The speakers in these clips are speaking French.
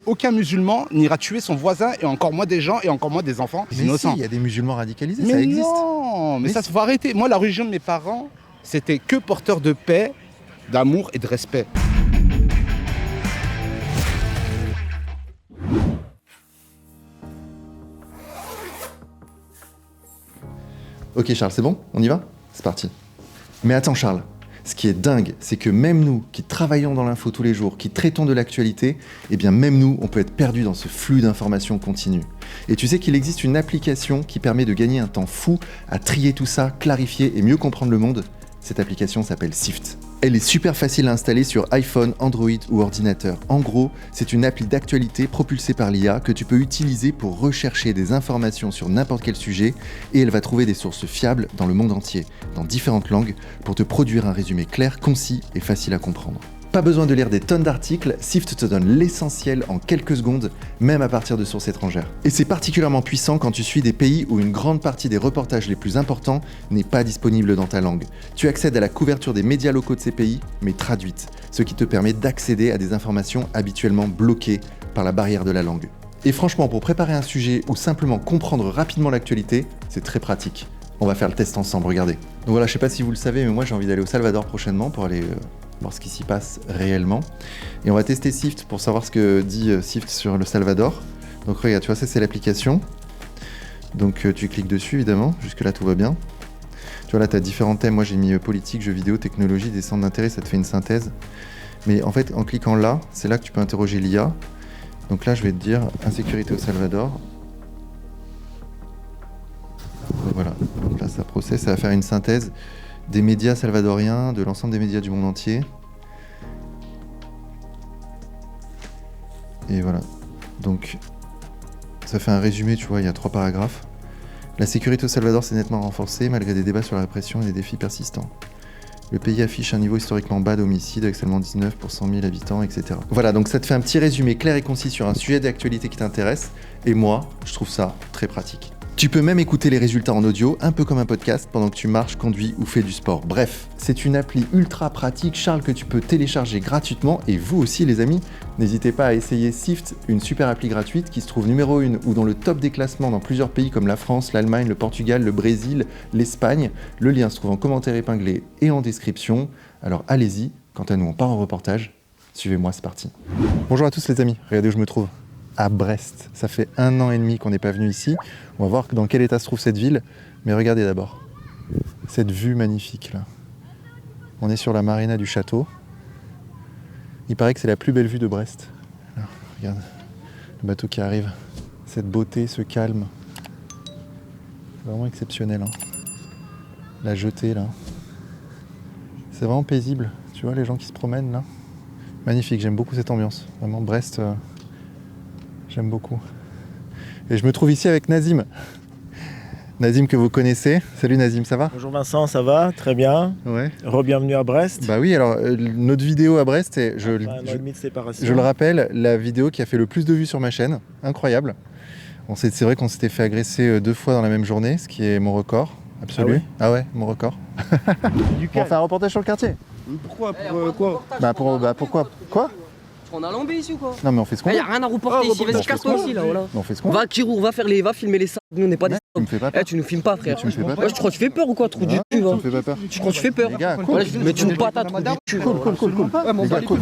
aucun musulman n'ira tuer son voisin et encore moins des gens et encore moins des enfants innocents. Il y a des musulmans radicalisés, Mais ça existe. non, mais ça, faut arrêter. Moi, la religion de mes parents, c'était que porteur de paix, d'amour et de respect. Ok Charles, c'est bon? On y va? C'est parti. Mais attends Charles, ce qui est dingue, c'est que même nous, qui travaillons dans l'info tous les jours, qui traitons de l'actualité, eh bien même nous, on peut être perdus dans ce flux d'informations continu. Et tu sais qu'il existe une application qui permet de gagner un temps fou à trier tout ça, clarifier et mieux comprendre le monde? Cette application s'appelle Sift. Elle est super facile à installer sur iPhone, Android ou ordinateur. En gros, c'est une appli d'actualité propulsée par l'IA que tu peux utiliser pour rechercher des informations sur n'importe quel sujet et elle va trouver des sources fiables dans le monde entier, dans différentes langues, pour te produire un résumé clair, concis et facile à comprendre. Pas besoin de lire des tonnes d'articles, Sift te donne l'essentiel en quelques secondes, même à partir de sources étrangères. Et c'est particulièrement puissant quand tu suis des pays où une grande partie des reportages les plus importants n'est pas disponible dans ta langue. Tu accèdes à la couverture des médias locaux de ces pays, mais traduite, ce qui te permet d'accéder à des informations habituellement bloquées par la barrière de la langue. Et franchement, pour préparer un sujet ou simplement comprendre rapidement l'actualité, c'est très pratique. On va faire le test ensemble, regardez. Donc voilà, je sais pas si vous le savez, mais moi j'ai envie d'aller au Salvador prochainement pour aller voir ce qui s'y passe réellement. Et on va tester Sift pour savoir ce que dit Sift sur le Salvador. Donc regarde, tu vois, ça c'est l'application. Donc tu cliques dessus évidemment, jusque là tout va bien. Tu vois là, tu as différents thèmes, moi j'ai mis politique, jeux vidéo, technologie, des centres d'intérêt, ça te fait une synthèse. Mais en fait, en cliquant là, c'est là que tu peux interroger l'IA. Donc là, je vais te dire insécurité au Salvador. Voilà, donc là ça processe, ça va faire une synthèse des médias salvadoriens, de l'ensemble des médias du monde entier. Et voilà. Donc, ça fait un résumé, tu vois, il y a 3 paragraphes. La sécurité au Salvador s'est nettement renforcée malgré des débats sur la répression et des défis persistants. Le pays affiche un niveau historiquement bas d'homicide avec seulement 19 pour 100 000 habitants, etc. Voilà, donc ça te fait un petit résumé clair et concis sur un sujet d'actualité qui t'intéresse. Et moi, je trouve ça très pratique. Tu peux même écouter les résultats en audio, un peu comme un podcast, pendant que tu marches, conduis ou fais du sport. Bref, c'est une appli ultra pratique, Charles, que tu peux télécharger gratuitement. Et vous aussi, les amis, n'hésitez pas à essayer Sift, une super appli gratuite qui se trouve numéro 1 ou dans le top des classements dans plusieurs pays comme la France, l'Allemagne, le Portugal, le Brésil, l'Espagne. Le lien se trouve en commentaire épinglé et en description. Alors allez-y, quant à nous, on part en reportage. Suivez-moi, c'est parti. Bonjour à tous les amis, regardez où je me trouve. À Brest. Ça fait 1 an et demi qu'on n'est pas venu ici. On va voir dans quel état se trouve cette ville. Mais regardez d'abord. Cette vue magnifique là. On est sur la marina du château. Il paraît que c'est la plus belle vue de Brest. Là, regarde. Le bateau qui arrive. Cette beauté, ce calme. C'est vraiment exceptionnel. Hein. La jetée là. C'est vraiment paisible. Tu vois les gens qui se promènent là. Magnifique, j'aime beaucoup cette ambiance. Vraiment Brest... J'aime beaucoup. Et je me trouve ici avec Nazim. Nazim que vous connaissez. Salut Nazim, ça va? Bonjour Vincent, ça va? Très bien. Ouais. Re-bienvenue à Brest. Bah oui, alors notre vidéo à Brest, c'est, Un an et demi de séparation. je le rappelle, la vidéo qui a fait le plus de vues sur ma chaîne. Incroyable. C'est vrai qu'on s'était fait agresser 2 fois dans la même journée, ce qui est mon record absolu. Ah ouais, mon record. On fait un reportage sur le quartier. Pourquoi quoi? Pourquoi? Quoi? On a lambé ici ou quoi? Non mais on fait ce qu'on veut. Y'a rien à reporter ici, vas-y casse-toi aussi là, voilà. On fait ce qu'on veut. Va Kirou, va filmer les sacs, nous on n'est pas des Tu me fais pas peur. tu nous filmes pas frère. Tu me fais pas Ouais, peur. tu crois que tu fais peur ou quoi, trou du cul Tu va? me fais pas peur. Tu crois que tu fais peur? Les gars, cool. Voilà, mais tu nous patates, trou du cul. Cool. Les gars, cool.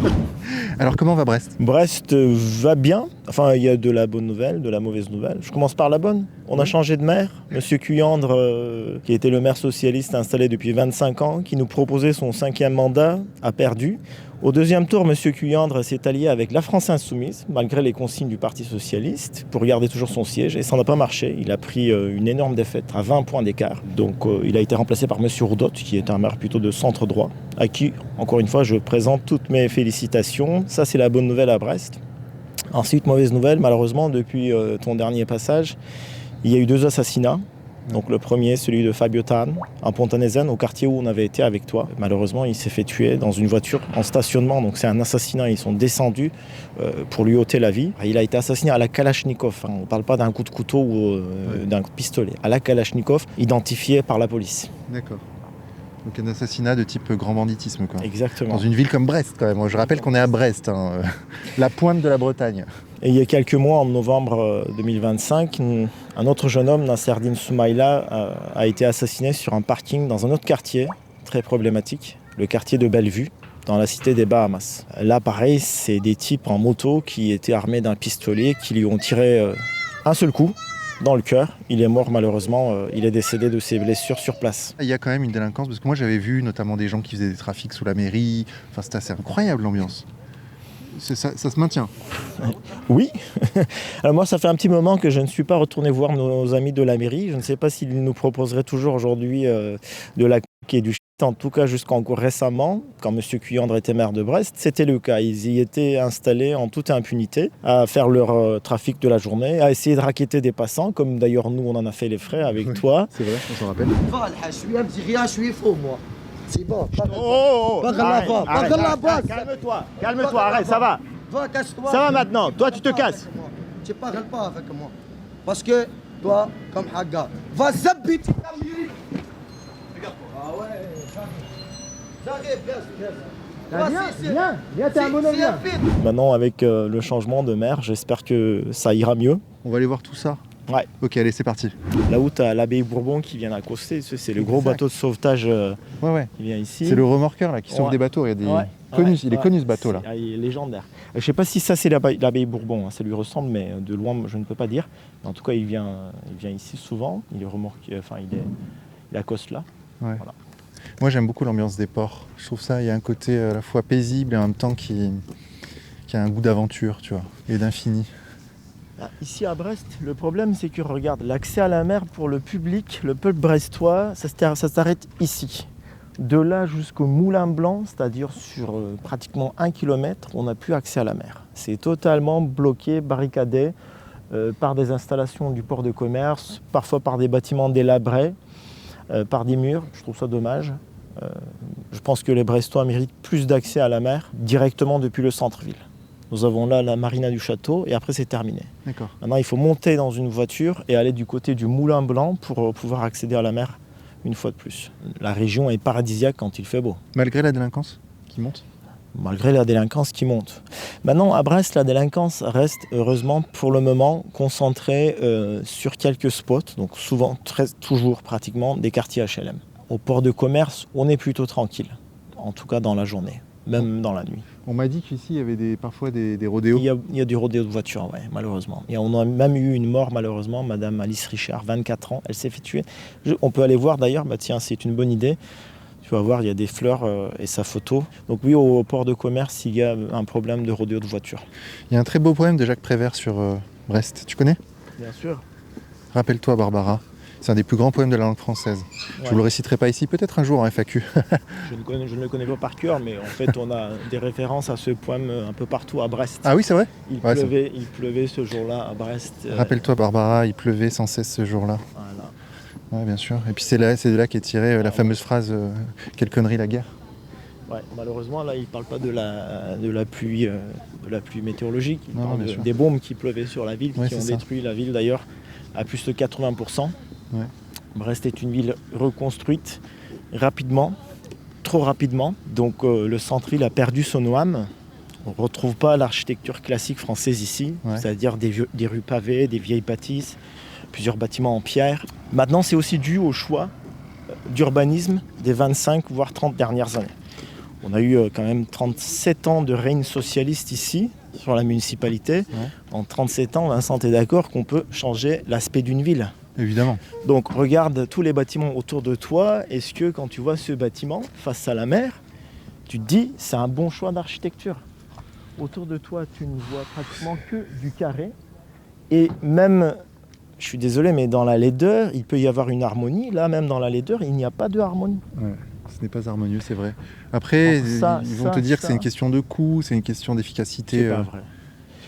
Alors comment va Brest? Brest va bien. Enfin, il y a de la bonne nouvelle, de la mauvaise nouvelle. Je commence par la bonne. On a changé de maire. Monsieur Cuyandre, qui était le maire socialiste installé depuis 25 ans, qui nous proposait son 5e mandat, a perdu. Au 2e tour, M. Cuyandre s'est allié avec la France Insoumise, malgré les consignes du Parti Socialiste, pour garder toujours son siège. Et ça n'a pas marché. Il a pris une énorme défaite, à 20 points d'écart. Donc il a été remplacé par M. Roudot, qui est un maire plutôt de centre droit, à qui, encore une fois, je présente toutes mes félicitations. Ça, c'est la bonne nouvelle à Brest. Ensuite, mauvaise nouvelle, malheureusement, depuis ton dernier passage, il y a eu 2 assassinats. Donc le premier, celui de Fabio Tan, en Pontanezen, au quartier où on avait été avec toi. Malheureusement, il s'est fait tuer dans une voiture en stationnement. Donc c'est un assassinat, ils sont descendus pour lui ôter la vie. Il a été assassiné à la Kalachnikov. On ne parle pas d'un coup de couteau ou d'un coup de pistolet. À la Kalachnikov, identifié par la police. D'accord. Donc un assassinat de type grand banditisme, quoi. Exactement. Dans une ville comme Brest, quand même. Je rappelle qu'on est à Brest, hein, la pointe de la Bretagne. Et il y a quelques mois, en novembre 2025, un autre jeune homme, Nasserdine Soumaïla, a été assassiné sur un parking dans un autre quartier très problématique, le quartier de Bellevue, dans la cité des Bahamas. Là, pareil, c'est des types en moto qui étaient armés d'un pistolet, qui lui ont tiré un seul coup dans le cœur. Il est mort malheureusement, il est décédé de ses blessures sur place. Il y a quand même une délinquance, parce que moi j'avais vu notamment des gens qui faisaient des trafics sous la mairie. Enfin, c'était assez incroyable l'ambiance. Ça se maintient. Oui. Alors moi, ça fait un petit moment que je ne suis pas retourné voir nos amis de la mairie. Je ne sais pas s'ils nous proposeraient toujours aujourd'hui de la coke et du shit. En tout cas, jusqu'encore récemment, quand M. Cuyandre était maire de Brest, c'était le cas. Ils y étaient installés en toute impunité à faire leur trafic de la journée, à essayer de racketter des passants, comme d'ailleurs nous, on en a fait les frais avec toi. C'est vrai, on s'en rappelle. je suis un petit rien, je suis faux, moi. C'est bon. Calme-toi, arrête, ça va. Va, casse-toi. Ça va maintenant, toi tu te casses. Tu parles pas avec moi. Parce que toi, comme Haga, va zabit. Regarde-toi. Ah ouais, j'arrive, viens, t'es un bonhomme. Maintenant, avec le changement de maire, j'espère que ça ira mieux. On va aller voir tout ça. Ouais. Ok, allez, c'est parti. Là où tu as l'abbaye Bourbon qui vient d'accoster, c'est le gros Exact. bateau de sauvetage Ouais. qui vient ici. C'est le remorqueur là qui sauve Ouais. des bateaux. Il y a des il est connu ce bateau là. Il est légendaire. Je ne sais pas si ça c'est l'abbaye Bourbon, hein, ça lui ressemble, mais de loin je ne peux pas dire. Mais en tout cas, il vient ici souvent. Il est remorqué, il accoste là. Ouais. Voilà. Moi j'aime beaucoup l'ambiance des ports. Je trouve ça, il y a un côté à la fois paisible et en même temps qui a un goût d'aventure, tu vois, et d'infini. Ici à Brest, le problème c'est que regarde, l'accès à la mer pour le public, le peuple brestois, ça s'arrête ici. De là jusqu'au Moulin Blanc, c'est-à-dire sur pratiquement 1 km, on n'a plus accès à la mer. C'est totalement bloqué, barricadé par des installations du port de commerce, parfois par des bâtiments délabrés, par des murs. Je trouve ça dommage. Je pense que les Brestois méritent plus d'accès à la mer directement depuis le centre-ville. Nous avons là la marina du château et après c'est terminé. D'accord. Maintenant il faut monter dans une voiture et aller du côté du Moulin Blanc pour pouvoir accéder à la mer une fois de plus. La région est paradisiaque quand il fait beau, Malgré la délinquance qui monte. malgré la délinquance qui monte. Maintenant à Brest, la délinquance reste heureusement pour le moment concentrée sur quelques spots, donc souvent, toujours pratiquement des quartiers HLM. Au port de commerce, on est plutôt tranquille, en tout cas dans la journée, même dans la nuit. On m'a dit qu'ici il y avait parfois des rodéos. Il y a du rodéo de voiture, ouais, malheureusement. Et on a même eu une mort, malheureusement, Madame Alice Richard, 24 ans, elle s'est fait tuer. On peut aller voir d'ailleurs, tiens, c'est une bonne idée. Tu vas voir, il y a des fleurs et sa photo. Donc oui, au port de commerce, il y a un problème de rodéo de voiture. Il y a un très beau poème de Jacques Prévert sur Brest. Tu connais? Bien sûr. Rappelle-toi Barbara. C'est un des plus grands poèmes de la langue française. Je vous le réciterai pas ici, peut-être un jour en FAQ. Je ne le connais pas par cœur, mais en fait, on a des références à ce poème un peu partout à Brest. Ah oui, c'est vrai? Il Ouais, pleuvait ce jour-là à Brest. Rappelle-toi Barbara, il pleuvait sans cesse ce jour-là. Voilà. Ouais, bien sûr. Et puis c'est de là qu'est tirée la fameuse phrase quelle connerie la guerre. Ouais, malheureusement, là, il ne parle pas de la pluie météorologique. Il Non, parle bien sûr. des bombes qui pleuvaient sur la ville, Ouais, qui ont c'est ça. détruit la ville d'ailleurs à plus de 80%. Ouais. Brest est une ville reconstruite rapidement, trop rapidement. Donc le centre-ville a perdu son âme. On ne retrouve pas l'architecture classique française ici, Ouais. c'est-à-dire des rues pavées, des vieilles bâtisses, plusieurs bâtiments en pierre. Maintenant, c'est aussi dû au choix d'urbanisme des 25 voire 30 dernières années. On a eu quand même 37 ans de règne socialiste ici, sur la municipalité. Ouais. En 37 ans, Vincent, t'es d'accord qu'on peut changer l'aspect d'une ville. Évidemment. Donc regarde tous les bâtiments autour de toi. Est-ce que quand tu vois ce bâtiment face à la mer, tu te dis c'est un bon choix d'architecture? Autour de toi, tu ne vois pratiquement que du carré. Et même, je suis désolé, mais dans la laideur, il peut y avoir une harmonie. Là, même dans la laideur, il n'y a pas de harmonie. Ouais. Ce n'est pas harmonieux, c'est vrai. Après, Donc ça, ils vont te dire que ça. c'est une question de coût, c'est une question d'efficacité. C'est pas vrai.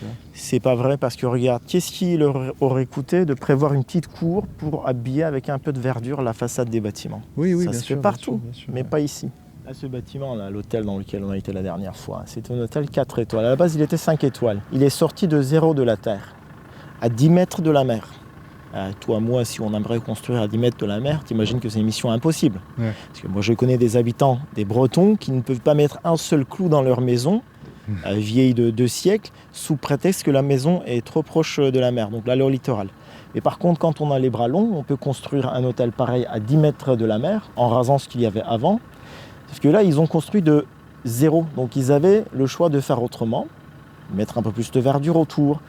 tu vois. C'est pas vrai parce que regarde, qu'est-ce qu'il leur aurait coûté de prévoir une petite cour pour habiller avec un peu de verdure la façade des bâtiments? Oui, Ça bien se sûr, fait partout, bien sûr, mais ouais. pas ici. Là, ce bâtiment, là, l'hôtel dans lequel on a été la dernière fois, c'est un hôtel 4 étoiles. À la base, il était 5 étoiles. Il est sorti de zéro de la terre, à 10 mètres de la mer. Toi, moi, si on aimerait construire à 10 mètres de la mer, t'imagines que c'est une mission impossible. Ouais. Parce que moi, je connais des habitants, des Bretons, qui ne peuvent pas mettre un seul clou dans leur maison, vieille de 2 siècles, sous prétexte que la maison est trop proche de la mer, donc là, le littoral. Mais par contre, quand on a les bras longs, on peut construire un hôtel pareil à 10 mètres de la mer, en rasant ce qu'il y avait avant. Parce que là, ils ont construit de zéro. Donc ils avaient le choix de faire autrement, mettre un peu plus de verdure autour,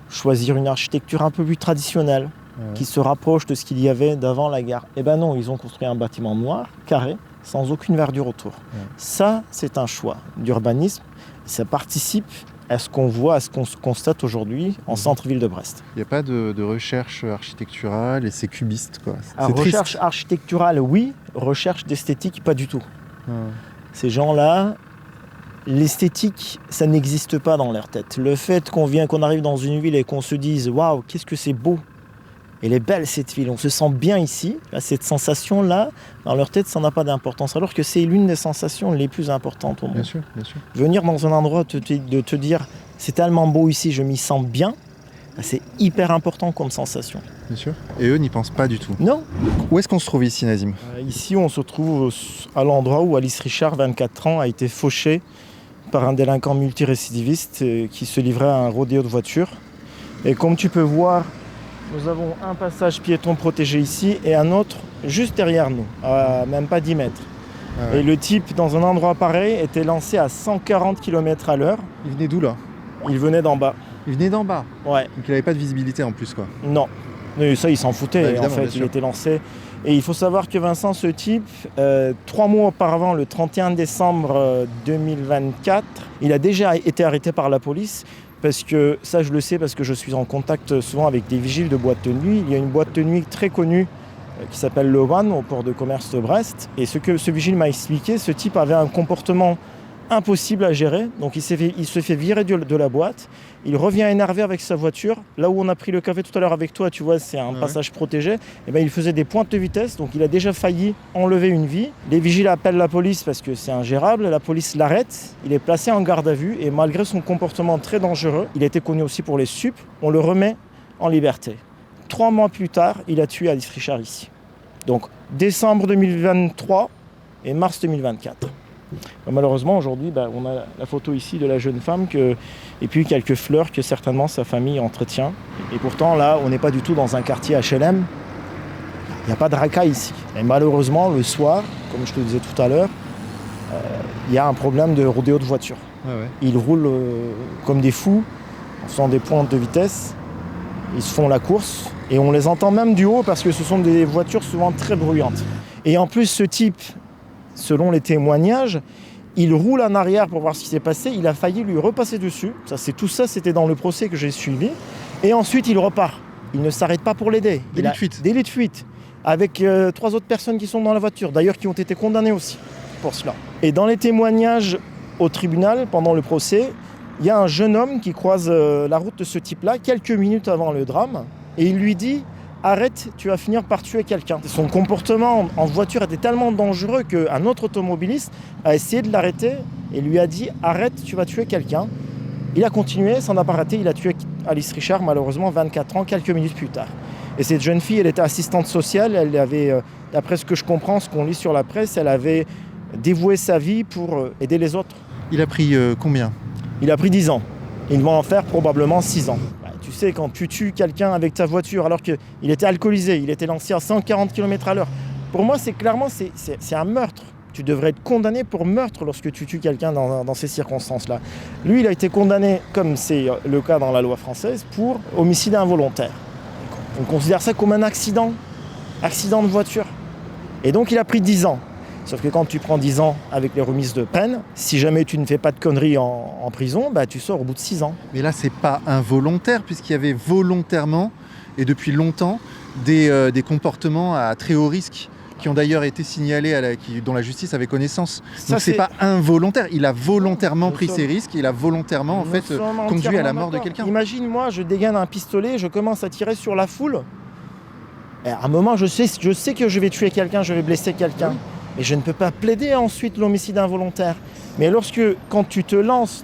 choisir une architecture un peu plus traditionnelle, qui se rapproche de ce qu'il y avait d'avant la gare. Eh ben non, ils ont construit un bâtiment noir, carré, sans aucune verdure autour. Ça, c'est un choix d'urbanisme. Ça participe à ce qu'on voit, à ce qu'on constate aujourd'hui en centre-ville de Brest. Il n'y a pas de recherche architecturale et c'est cubiste, quoi. Alors, C'est triste. recherche architecturale, oui. Recherche d'esthétique, pas du tout. Ces gens-là, l'esthétique, ça n'existe pas dans leur tête. Le fait qu'on arrive dans une ville et qu'on se dise « Waouh, qu'est-ce que c'est beau !» Elle est belle cette ville, on se sent bien ici. Là, cette sensation-là, dans leur tête, ça n'a pas d'importance. Alors que c'est l'une des sensations les plus importantes au monde. Bien sûr, bien sûr. Venir dans un endroit, de te dire « C'est tellement beau ici, je m'y sens bien », c'est hyper important comme sensation. Bien sûr. Et eux n'y pensent pas du tout. Non. Où est-ce qu'on se trouve ici, Nazim ? Ici, on se trouve à l'endroit où Alice Richard, 24 ans, a été fauchée par un délinquant multirécidiviste qui se livrait à un rodéo de voiture. Et comme tu peux voir, nous avons un passage piéton protégé ici et un autre juste derrière nous, à même pas 10 mètres. Ah ouais. Et le type, dans un endroit pareil, était lancé à 140 km à l'heure. Il venait d'où, là ? Il venait d'en bas. Il venait d'en bas. Ouais, Donc il n'avait pas de visibilité en plus, quoi. non. Mais ça, il s'en foutait. Bah, en évidemment, fait, bien il sûr. était lancé. Et il faut savoir que Vincent, ce type, 3 mois auparavant, le 31 décembre 2024, il a déjà été arrêté par la police. Parce que, ça je le sais, parce que je suis en contact souvent avec des vigiles de boîtes de nuit. Il y a une boîte de nuit très connue qui s'appelle Le One, au port de commerce de Brest. Et ce que ce vigile m'a expliqué, ce type avait un comportement impossible à gérer. Donc il se fait virer de la boîte. Il revient énervé avec sa voiture. Là où on a pris le café tout à l'heure avec toi, tu vois, c'est un passage protégé. Et ben, il faisait des pointes de vitesse. Donc il a déjà failli enlever une vie. Les vigiles appellent la police parce que c'est ingérable. La police l'arrête. Il est placé en garde à vue. Et malgré son comportement très dangereux, il était connu aussi pour les supes, on le remet en liberté. 3 mois plus tard, il a tué Alice Richard ici. Donc décembre 2023 et mars 2024. Malheureusement, aujourd'hui, on a la photo ici de la jeune femme et puis quelques fleurs que certainement sa famille entretient. Et pourtant, là, on n'est pas du tout dans un quartier HLM. Il n'y a pas de racaille ici. Et malheureusement, le soir, comme je te le disais tout à l'heure, il y a un problème de rodéo de voiture. Ils roulent comme des fous, en faisant des pointes de vitesse. Ils se font la course et on les entend même du haut parce que ce sont des voitures souvent très bruyantes. Et en plus, ce type, selon les témoignages, il roule en arrière pour voir ce qui s'est passé. Il a failli lui repasser dessus. Tout ça, c'était dans le procès que j'ai suivi. Et ensuite, il repart. Il ne s'arrête pas pour l'aider. Délit de fuite. Délit de fuite. Avec 3 autres personnes qui sont dans la voiture, d'ailleurs qui ont été condamnées aussi pour cela. Et dans les témoignages au tribunal, pendant le procès, il y a un jeune homme qui croise la route de ce type-là, quelques minutes avant le drame, et il lui dit « Arrête, tu vas finir par tuer quelqu'un ». Son comportement en voiture était tellement dangereux qu'un autre automobiliste a essayé de l'arrêter et lui a dit « Arrête, tu vas tuer quelqu'un ». Il a continué, ça n'a pas raté, il a tué Alice Richard, malheureusement 24 ans, quelques minutes plus tard. Et cette jeune fille, elle était assistante sociale, elle avait, d'après ce que je comprends, ce qu'on lit sur la presse, elle avait dévoué sa vie pour aider les autres. Il a pris combien ? Il a pris 10 ans. Il va en faire probablement 6 ans. Tu sais, quand tu tues quelqu'un avec ta voiture alors qu'il était alcoolisé, il était lancé à 140 km à l'heure, pour moi, c'est clairement c'est un meurtre. Tu devrais être condamné pour meurtre lorsque tu tues quelqu'un dans ces circonstances-là. Lui, il a été condamné, comme c'est le cas dans la loi française, pour homicide involontaire. On considère ça comme un accident de voiture. Et donc, il a pris 10 ans. Sauf que quand tu prends 10 ans avec les remises de peine, si jamais tu ne fais pas de conneries en prison, tu sors au bout de 6 ans. Mais là, c'est pas involontaire, puisqu'il y avait volontairement, et depuis longtemps, des comportements à très haut risque, qui ont d'ailleurs été signalés, dont la justice avait connaissance. Donc c'est pas involontaire, il a volontairement pris ces risques, il a volontairement conduit à la mort de quelqu'un. Imagine, moi, je dégaine un pistolet, je commence à tirer sur la foule. Et à un moment, je sais que je vais tuer quelqu'un, je vais blesser quelqu'un. Oui. Et je ne peux pas plaider ensuite l'homicide involontaire. Mais quand tu te lances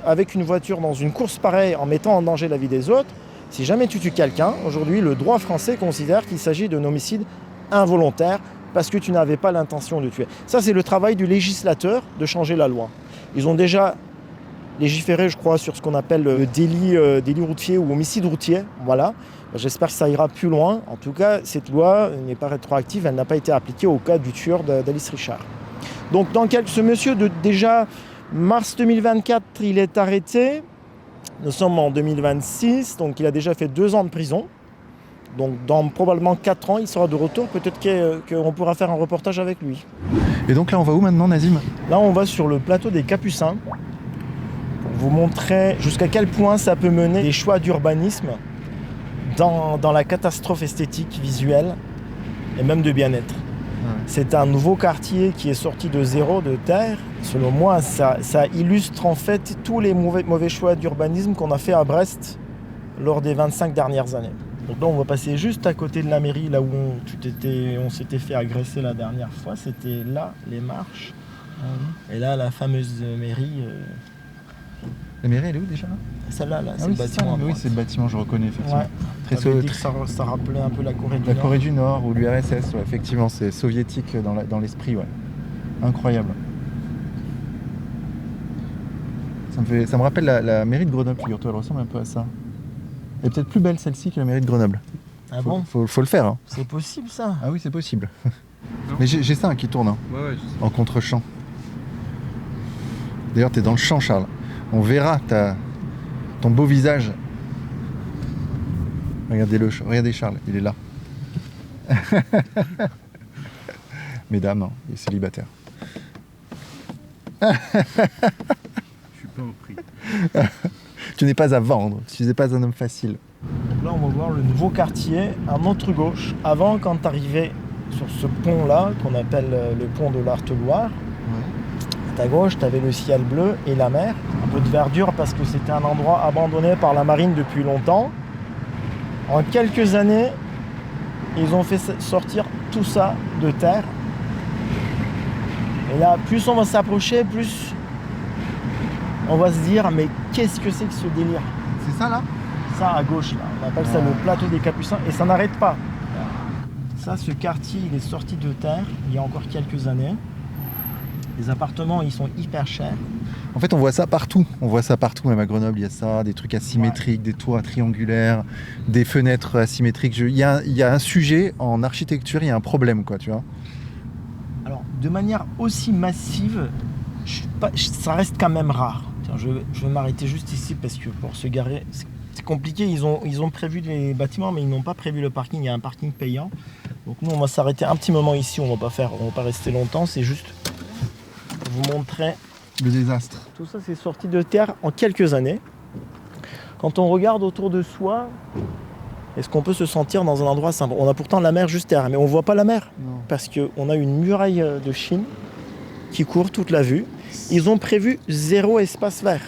avec une voiture dans une course pareille en mettant en danger la vie des autres, Si jamais tu tues quelqu'un, aujourd'hui, le droit français considère qu'il s'agit d'un homicide involontaire parce que tu n'avais pas l'intention de tuer. Ça, c'est le travail du législateur de changer la loi. Ils ont déjà légiféré, je crois, sur ce qu'on appelle le délit routier ou homicide routier. Voilà. J'espère que ça ira plus loin. En tout cas, cette loi n'est pas rétroactive, elle n'a pas été appliquée au cas du tueur d'Alice Richard. Donc, ce monsieur, déjà mars 2024, il est arrêté. Nous sommes en 2026, donc il a déjà fait 2 ans de prison. Donc dans probablement 4 ans, il sera de retour. Peut-être qu'on pourra faire un reportage avec lui. Et donc là, on va où maintenant, Nazim? Là, on va sur le plateau des Capucins pour vous montrer jusqu'à quel point ça peut mener des choix d'urbanisme dans la catastrophe esthétique, visuelle et même de bien-être. C'est un nouveau quartier qui est sorti de zéro, de terre. Selon moi, ça illustre en fait tous les mauvais choix d'urbanisme qu'on a fait à Brest lors des 25 dernières années. Donc là, on va passer juste à côté de la mairie, là où on s'était fait agresser la dernière fois. C'était là, les marches. Et là, la fameuse mairie. La mairie, elle est où déjà? Celle-là, c'est le bâtiment. Oui, c'est le bâtiment, je reconnais effectivement. Ouais. Dit que ça rappelait un peu la Corée du Nord. La Corée du Nord ou l'URSS, ouais, effectivement, c'est soviétique dans l'esprit, ouais. Incroyable. Ça me rappelle la mairie de Grenoble, figure-toi, elle ressemble un peu à ça. Elle est peut-être plus belle celle-ci que la mairie de Grenoble. Ah bon? Faut le faire. Hein. C'est possible ça? Ah oui, c'est possible. Mais j'ai ça qui tourne, hein, Ouais, je sais. en contre-champ. D'ailleurs, t'es dans le champ, Charles. On verra ton beau visage. Regardez Charles, il est là. Mesdames, hein, il est célibataire. Je suis pas au prix. Tu n'es pas à vendre, tu n'es pas un homme facile. Donc là, on va voir le nouveau quartier à notre gauche. Avant, quand tu arrivais sur ce pont-là, qu'on appelle le pont de l'Arteloire, à ta gauche, tu avais le ciel bleu et la mer. Un peu de verdure parce que c'était un endroit abandonné par la marine depuis longtemps. En quelques années, ils ont fait sortir tout ça de terre. Et là, plus on va s'approcher, plus on va se dire, mais qu'est-ce que c'est que ce délire? C'est ça là? Ça à gauche, là. On appelle ça le plateau des Capucins et ça n'arrête pas. Ça, ce quartier, il est sorti de terre il y a encore quelques années. Les appartements, ils sont hyper chers. En fait, on voit ça partout. On voit ça partout, même à Grenoble, il y a ça, des trucs asymétriques, des toits triangulaires, des fenêtres asymétriques. Il y a un sujet en architecture, il y a un problème, quoi, tu vois. Alors, de manière aussi massive, ça reste quand même rare. Tiens, je vais m'arrêter juste ici parce que pour se garer, c'est compliqué. Ils ont prévu les bâtiments, mais ils n'ont pas prévu le parking. Il y a un parking payant. Donc nous, on va s'arrêter un petit moment ici. On va pas rester longtemps. C'est juste pour vous montrer. Le désastre. Tout ça, c'est sorti de terre en quelques années. Quand on regarde autour de soi, est-ce qu'on peut se sentir dans un endroit simple? On a pourtant la mer juste derrière, mais on ne voit pas la mer. Non. Parce qu'on a une muraille de Chine qui court toute la vue. Ils ont prévu 0 espace vert.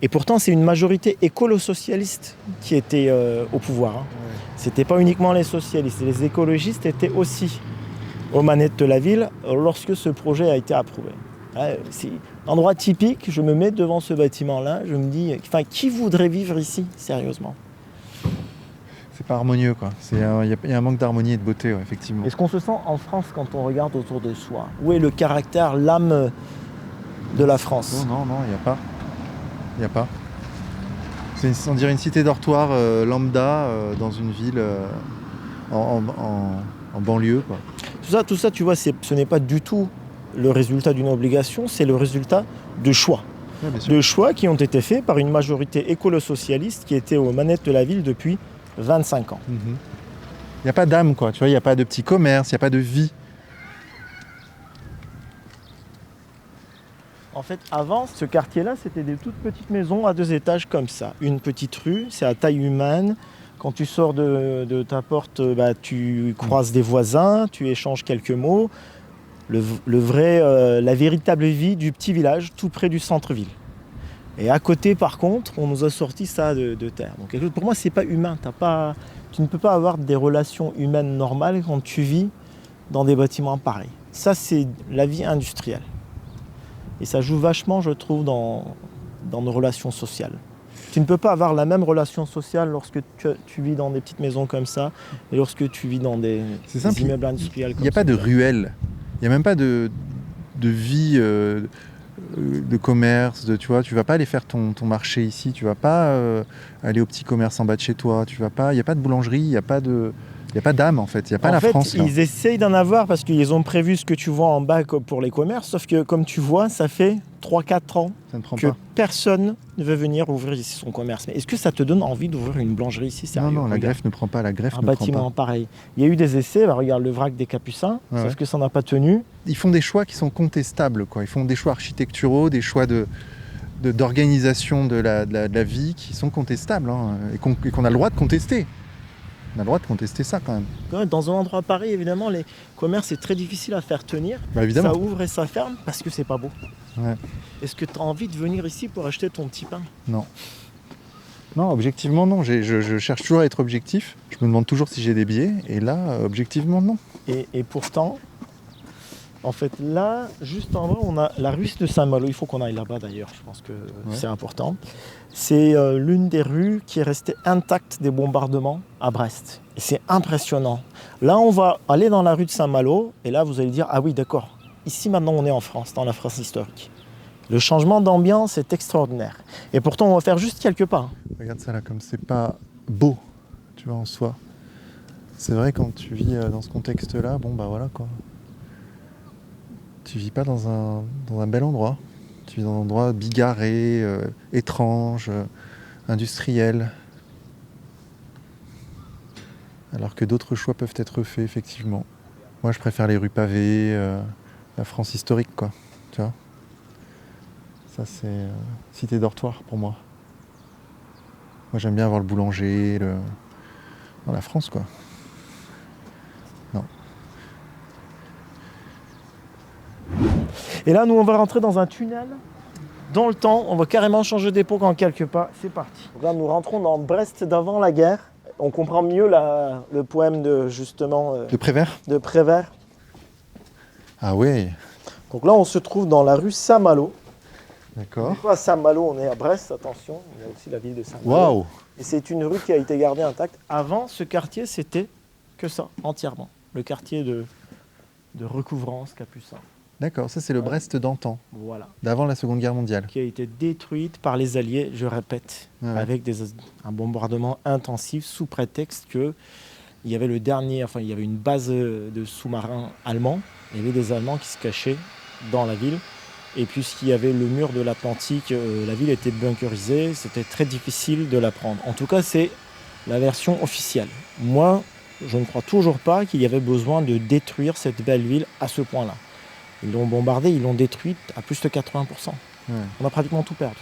Et pourtant, c'est une majorité écolo-socialiste qui était au pouvoir. Hein. Ouais. C'était pas uniquement les socialistes. Les écologistes étaient aussi aux manettes de la ville lorsque ce projet a été approuvé. C'est un endroit typique, je me mets devant ce bâtiment-là, je me dis, enfin, qui voudrait vivre ici, sérieusement? C'est pas harmonieux, quoi. Il y a un manque d'harmonie et de beauté, ouais, effectivement. Est-ce qu'on se sent en France quand on regarde autour de soi? Où est le caractère, l'âme de la France? Non, il n'y a pas. Il n'y a pas. On dirait une cité dortoir lambda dans une ville en banlieue, quoi. Tout ça, tu vois, ce n'est pas du tout le résultat d'une obligation, c'est le résultat de choix. Ouais, bien sûr. De choix qui ont été faits par une majorité écolo-socialiste qui était aux manettes de la ville depuis 25 ans. Il n'y a pas d'âme, quoi. Tu vois, il n'y a pas de petit commerce, il n'y a pas de vie. En fait, avant, ce quartier-là, c'était des toutes petites maisons à 2 étages comme ça. Une petite rue, c'est à taille humaine. Quand tu sors de ta porte, tu croises des voisins, tu échanges quelques mots. La véritable vie du petit village, tout près du centre-ville. Et à côté, par contre, on nous a sorti ça de terre. Donc, pour moi, c'est pas humain. Tu ne peux pas avoir des relations humaines normales quand tu vis dans des bâtiments pareils. Ça, c'est la vie industrielle. Et ça joue vachement, je trouve, dans nos relations sociales. Tu ne peux pas avoir la même relation sociale lorsque tu vis dans des petites maisons comme ça et lorsque tu vis dans des simple, immeubles industriels Il comme n'y a pas de ça. ruelle. Il n'y a même pas de vie, de commerce. Tu vois, tu vas pas aller faire ton marché ici. Tu vas pas aller au petit commerce en bas de chez toi. Tu vas pas. Il n'y a pas de boulangerie. Il n'y a pas d'âme en fait. Il n'y a pas la France là. Ils essayent d'en avoir parce qu'ils ont prévu ce que tu vois en bas pour les commerces, sauf que comme tu vois, ça fait 3-4 ans Ça ne prend que pas. personne ne veut venir ouvrir ici son commerce. Mais est-ce que ça te donne envie d'ouvrir une boulangerie ici? Sérieux, Non, la regarde. greffe ne prend pas. La greffe Un ne prend bâtiment pas. pareil. Il y a eu des essais, regarde le vrac des Capucins, Ouais, sauf ouais. que ça n'a pas tenu. Ils font des choix qui sont contestables, quoi. Ils font des choix architecturaux, des choix d'organisation de la vie qui sont contestables, hein, et qu'on a le droit de contester. On a le droit de contester ça quand même. Quand même, dans un endroit pareil, évidemment, les commerces, c'est très difficile à faire tenir. Bah évidemment. Ça ouvre et ça ferme parce que c'est pas beau. Ouais. Est-ce que tu as envie de venir ici pour acheter ton petit pain? Non. Non, objectivement non. Je cherche toujours à être objectif. Je me demande toujours si j'ai des billets. Et là, objectivement non. Et pourtant, en fait, là, juste en bas, on a la rue de Saint-Malo. Il faut qu'on aille là-bas d'ailleurs, je pense que c'est important. C'est l'une des rues qui est restée intacte des bombardements à Brest. Et c'est impressionnant. Là, on va aller dans la rue de Saint-Malo, et là, vous allez dire, ah oui, d'accord, ici maintenant, on est en France, dans la France historique. Le changement d'ambiance est extraordinaire. Et pourtant, on va faire juste quelques pas. Regarde ça là, comme c'est pas beau, tu vois, en soi. C'est vrai, quand tu vis dans ce contexte-là, bon bah voilà quoi. Tu vis pas dans un bel endroit. Tu vis dans un endroit bigarré, étrange, industriel. Alors que d'autres choix peuvent être faits, effectivement. Moi, je préfère les rues pavées, la France historique, quoi. Tu vois ? Ça, c'est cité dortoir pour moi. Moi, j'aime bien avoir le boulanger, dans la France, quoi. Non. Et là, nous, on va rentrer dans un tunnel. Dans le temps, on va carrément changer d'époque en quelques pas. C'est parti. Donc là, nous rentrons dans Brest d'avant la guerre. On comprend mieux le poème de, justement, De Prévert ? de Prévert. Ah ouais, Donc là, on se trouve dans la rue Saint-Malo. d'accord. Pas à Saint-Malo, on est à Brest, attention. Il y a aussi la ville de Saint-Malo. Waouh! Et c'est une rue qui a été gardée intacte. Avant, ce quartier, c'était que ça, entièrement. Le quartier de recouvrance capucin. D'accord, ça c'est le Brest d'antan, Voilà. d'avant la Seconde Guerre mondiale. Qui a été détruite par les Alliés, je répète, Ah ouais. avec un bombardement intensif sous prétexte que il y avait il y avait une base de sous-marins allemands. Il y avait des Allemands qui se cachaient dans la ville. Et puisqu'il y avait le mur de l'Atlantique, la ville était bunkerisée, c'était très difficile de la prendre. En tout cas, c'est la version officielle. Moi, je ne crois toujours pas qu'il y avait besoin de détruire cette belle ville à ce point-là. Ils l'ont bombardée, ils l'ont détruite à plus de 80%. Ouais. On a pratiquement tout perdu.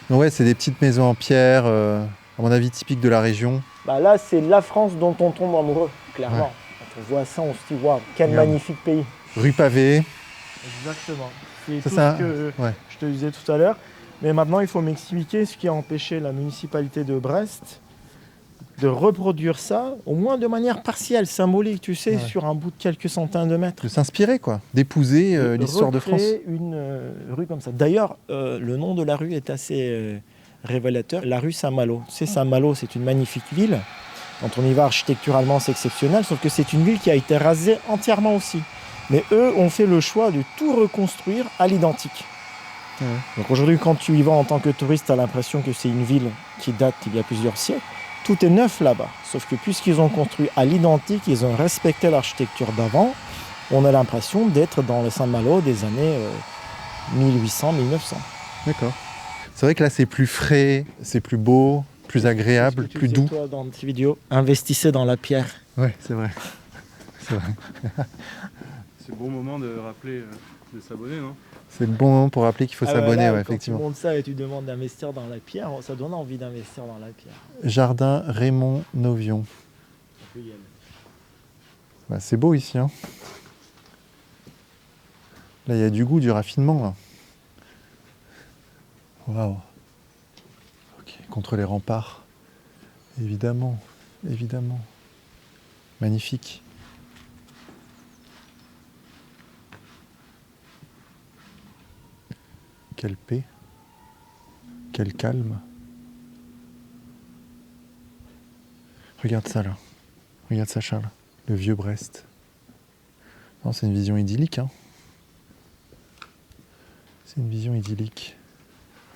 Ouais, c'est des petites maisons en pierre, à mon avis typiques de la région. Bah là, c'est la France dont on tombe amoureux, clairement. Ouais. Quand on voit ça, on se dit, waouh, quel Regarde. magnifique pays. Rue pavée. Exactement. C'est Ça, tout ça- ce que ouais. je te disais tout à l'heure. Mais maintenant, il faut m'expliquer ce qui a empêché la municipalité de Brest de reproduire ça, au moins de manière partielle, symbolique, tu sais, Ouais. sur un bout de quelques centaines de mètres. De s'inspirer, quoi. D'épouser l'histoire de France. Recréer une rue comme ça. D'ailleurs, le nom de la rue est assez révélateur. La rue Saint-Malo. C'est Saint-Malo, c'est une magnifique ville. Quand on y va architecturalement, c'est exceptionnel, sauf que c'est une ville qui a été rasée entièrement aussi. Mais eux ont fait le choix de tout reconstruire à l'identique. Ouais. Donc aujourd'hui, quand tu y vas en tant que touriste, tu as l'impression que c'est une ville qui date d'il y a plusieurs siècles. Tout est neuf là-bas. Sauf que puisqu'ils ont construit à l'identique, ils ont respecté l'architecture d'avant, on a l'impression d'être dans le Saint-Malo des années 1800-1900. D'accord. C'est vrai que là, c'est plus frais, c'est plus beau, plus agréable, C'est ce que tu plus disais, doux. toi, dans tes vidéos, investissez dans la pierre. Ouais, c'est vrai. C'est vrai. C'est le bon moment de rappeler de s'abonner, non? C'est le bon moment pour rappeler qu'il faut Ah, s'abonner, voilà, ouais, quand effectivement. tu montes ça et tu demandes d'investir dans la pierre, ça donne envie d'investir dans la pierre. Jardin Raymond Novion. On peut y aller. Bah, c'est beau ici, hein. Là, il y a du goût, du raffinement, là. Waouh. Ok, contre les remparts. Évidemment, évidemment. Magnifique. Quelle paix. Quel calme. Regarde ça là. Regarde ça Charles. Le vieux Brest. Non, c'est une vision idyllique. Hein. C'est une vision idyllique.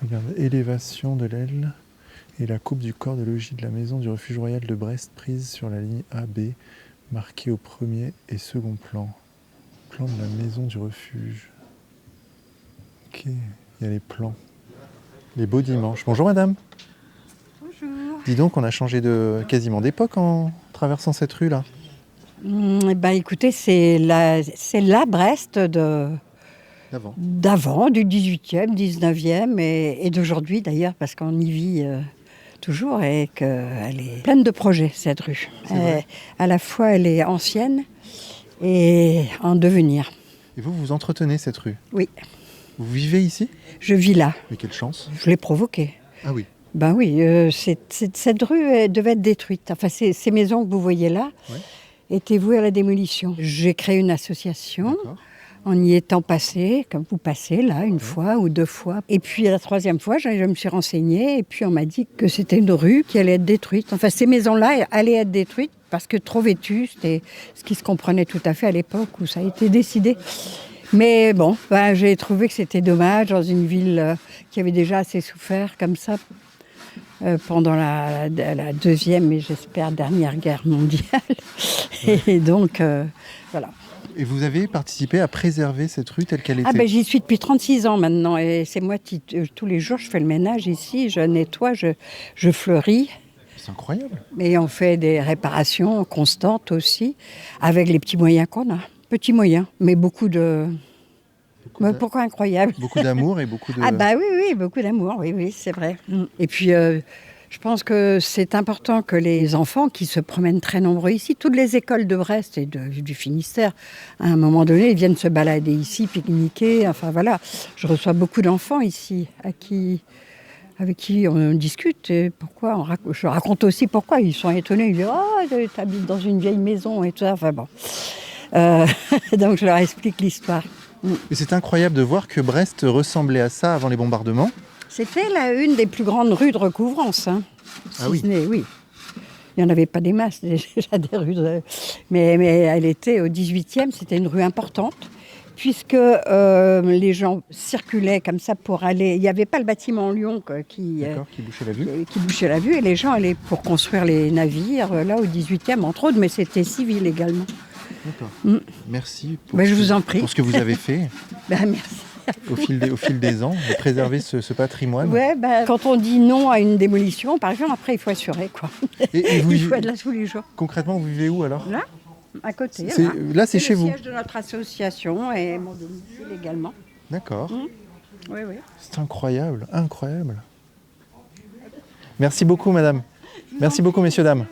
Regarde, élévation de l'aile et la coupe du corps de logis de la maison du refuge royal de Brest prise sur la ligne AB, marquée au premier et second plan. Plan de la maison du refuge. Ok, il y a les plans. Les beaux dimanches. Bonjour madame. Bonjour. Dis donc, on a changé quasiment d'époque en traversant cette rue là. Écoutez, c'est la Brest d'avant, du 18e, 19e et d'aujourd'hui d'ailleurs, parce qu'on y vit toujours et qu'elle est pleine de projets, cette rue. À la fois, elle est ancienne et en devenir. Et vous entretenez cette rue? Oui. Vous vivez ici? Je vis là. Mais quelle chance! Je l'ai provoquée. Ah oui. Ben oui, cette rue elle devait être détruite. Enfin, ces maisons que vous voyez là étaient vouées à la démolition. J'ai créé une association. D'accord. En y étant passé, comme vous passez là, une fois ou deux fois. Et puis la troisième fois, je me suis renseignée et puis on m'a dit que c'était une rue qui allait être détruite. Enfin, ces maisons-là allaient être détruites parce que trop vétustes, et ce qui se comprenait tout à fait à l'époque où ça a été décidé. Mais bon, j'ai trouvé que c'était dommage dans une ville qui avait déjà assez souffert comme ça pendant la deuxième et j'espère dernière guerre mondiale. Et donc, voilà. Et vous avez participé à préserver cette rue telle qu'elle était? J'y suis depuis 36 ans maintenant et c'est moi qui, tous les jours, je fais le ménage ici, je nettoie, je fleuris. C'est incroyable. Et on fait des réparations constantes aussi, avec les petits moyens qu'on a. Petits moyens, mais beaucoup de... Pourquoi incroyable? Beaucoup d'amour et beaucoup de... Oui, beaucoup d'amour, oui, c'est vrai. Et puis... je pense que c'est important que les enfants qui se promènent très nombreux ici, toutes les écoles de Brest et du Finistère, à un moment donné, ils viennent se balader ici, pique-niquer. Enfin voilà, je reçois beaucoup d'enfants ici avec qui on discute. Et je raconte aussi pourquoi. Ils sont étonnés. Ils disent « Oh, t'habites dans une vieille maison et tout ça. » Enfin bon. Donc je leur explique l'histoire. Et c'est incroyable de voir que Brest ressemblait à ça avant les bombardements. C'était une des plus grandes rues de recouvrance. Hein. Oui. Oui. Il n'y en avait pas des masses déjà des rues. Mais elle était au 18e, c'était une rue importante. Puisque les gens circulaient comme ça pour aller... Il n'y avait pas le bâtiment Lyon qui bouchait la vue. Qui bouchait la vue. Et les gens allaient pour construire les navires, là au 18e entre autres, mais c'était civil également. D'accord. Merci je vous en prie. Pour ce que vous avez fait. Merci. Au fil des ans, de préserver ce patrimoine. Quand on dit non à une démolition, par exemple, après il faut assurer quoi. Et vous, il faut être là tous les jours. Concrètement, vous vivez où alors? Là, à côté. Là, c'est chez vous. C'est le siège de notre association et mon domicile également. D'accord. Oui. C'est incroyable. Merci beaucoup, madame. Merci beaucoup, messieurs, dames.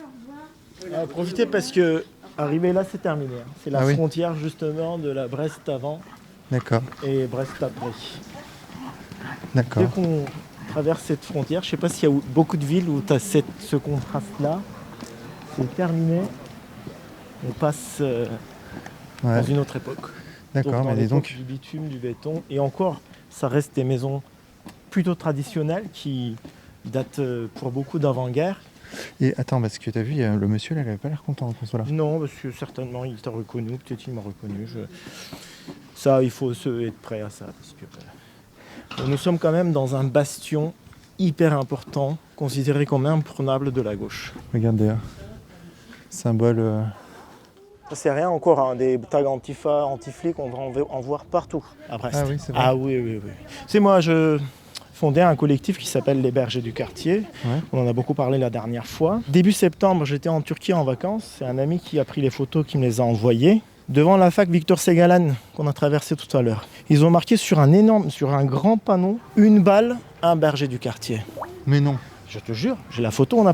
Profitez parce que arriver là, c'est terminé. C'est la frontière justement de la Brest avant. D'accord. Et Brest après. D'accord. Dès qu'on traverse cette frontière, je ne sais pas s'il y a beaucoup de villes où tu as ce contraste-là. C'est terminé. On passe dans une autre époque. D'accord, mais dis donc. Du bitume, du béton. Et encore, ça reste des maisons plutôt traditionnelles qui datent pour beaucoup d'avant-guerre. Et attends, parce que tu as vu, le monsieur là, il n'avait pas l'air content quand on là. Non, parce que certainement il t'a reconnu, peut-être il m'a reconnu. Ça, il faut être prêt à ça. Parce que nous sommes quand même dans un bastion hyper important, considéré comme imprenable de la gauche. Regardez, symbole... Ça c'est rien encore, hein, des tags antifa, anti-flics, on va en voir partout à Brest. Ah oui, c'est vrai. Ah oui. C'est moi, je fondais un collectif qui s'appelle les Bergers du quartier. Ouais. On en a beaucoup parlé la dernière fois. Début septembre, j'étais en Turquie en vacances. C'est un ami qui a pris les photos, qui me les a envoyées. Devant la fac Victor Segalan qu'on a traversé tout à l'heure. Ils ont marqué sur un grand panneau, une balle, un berger du quartier. Mais non. Je te jure, j'ai la photo,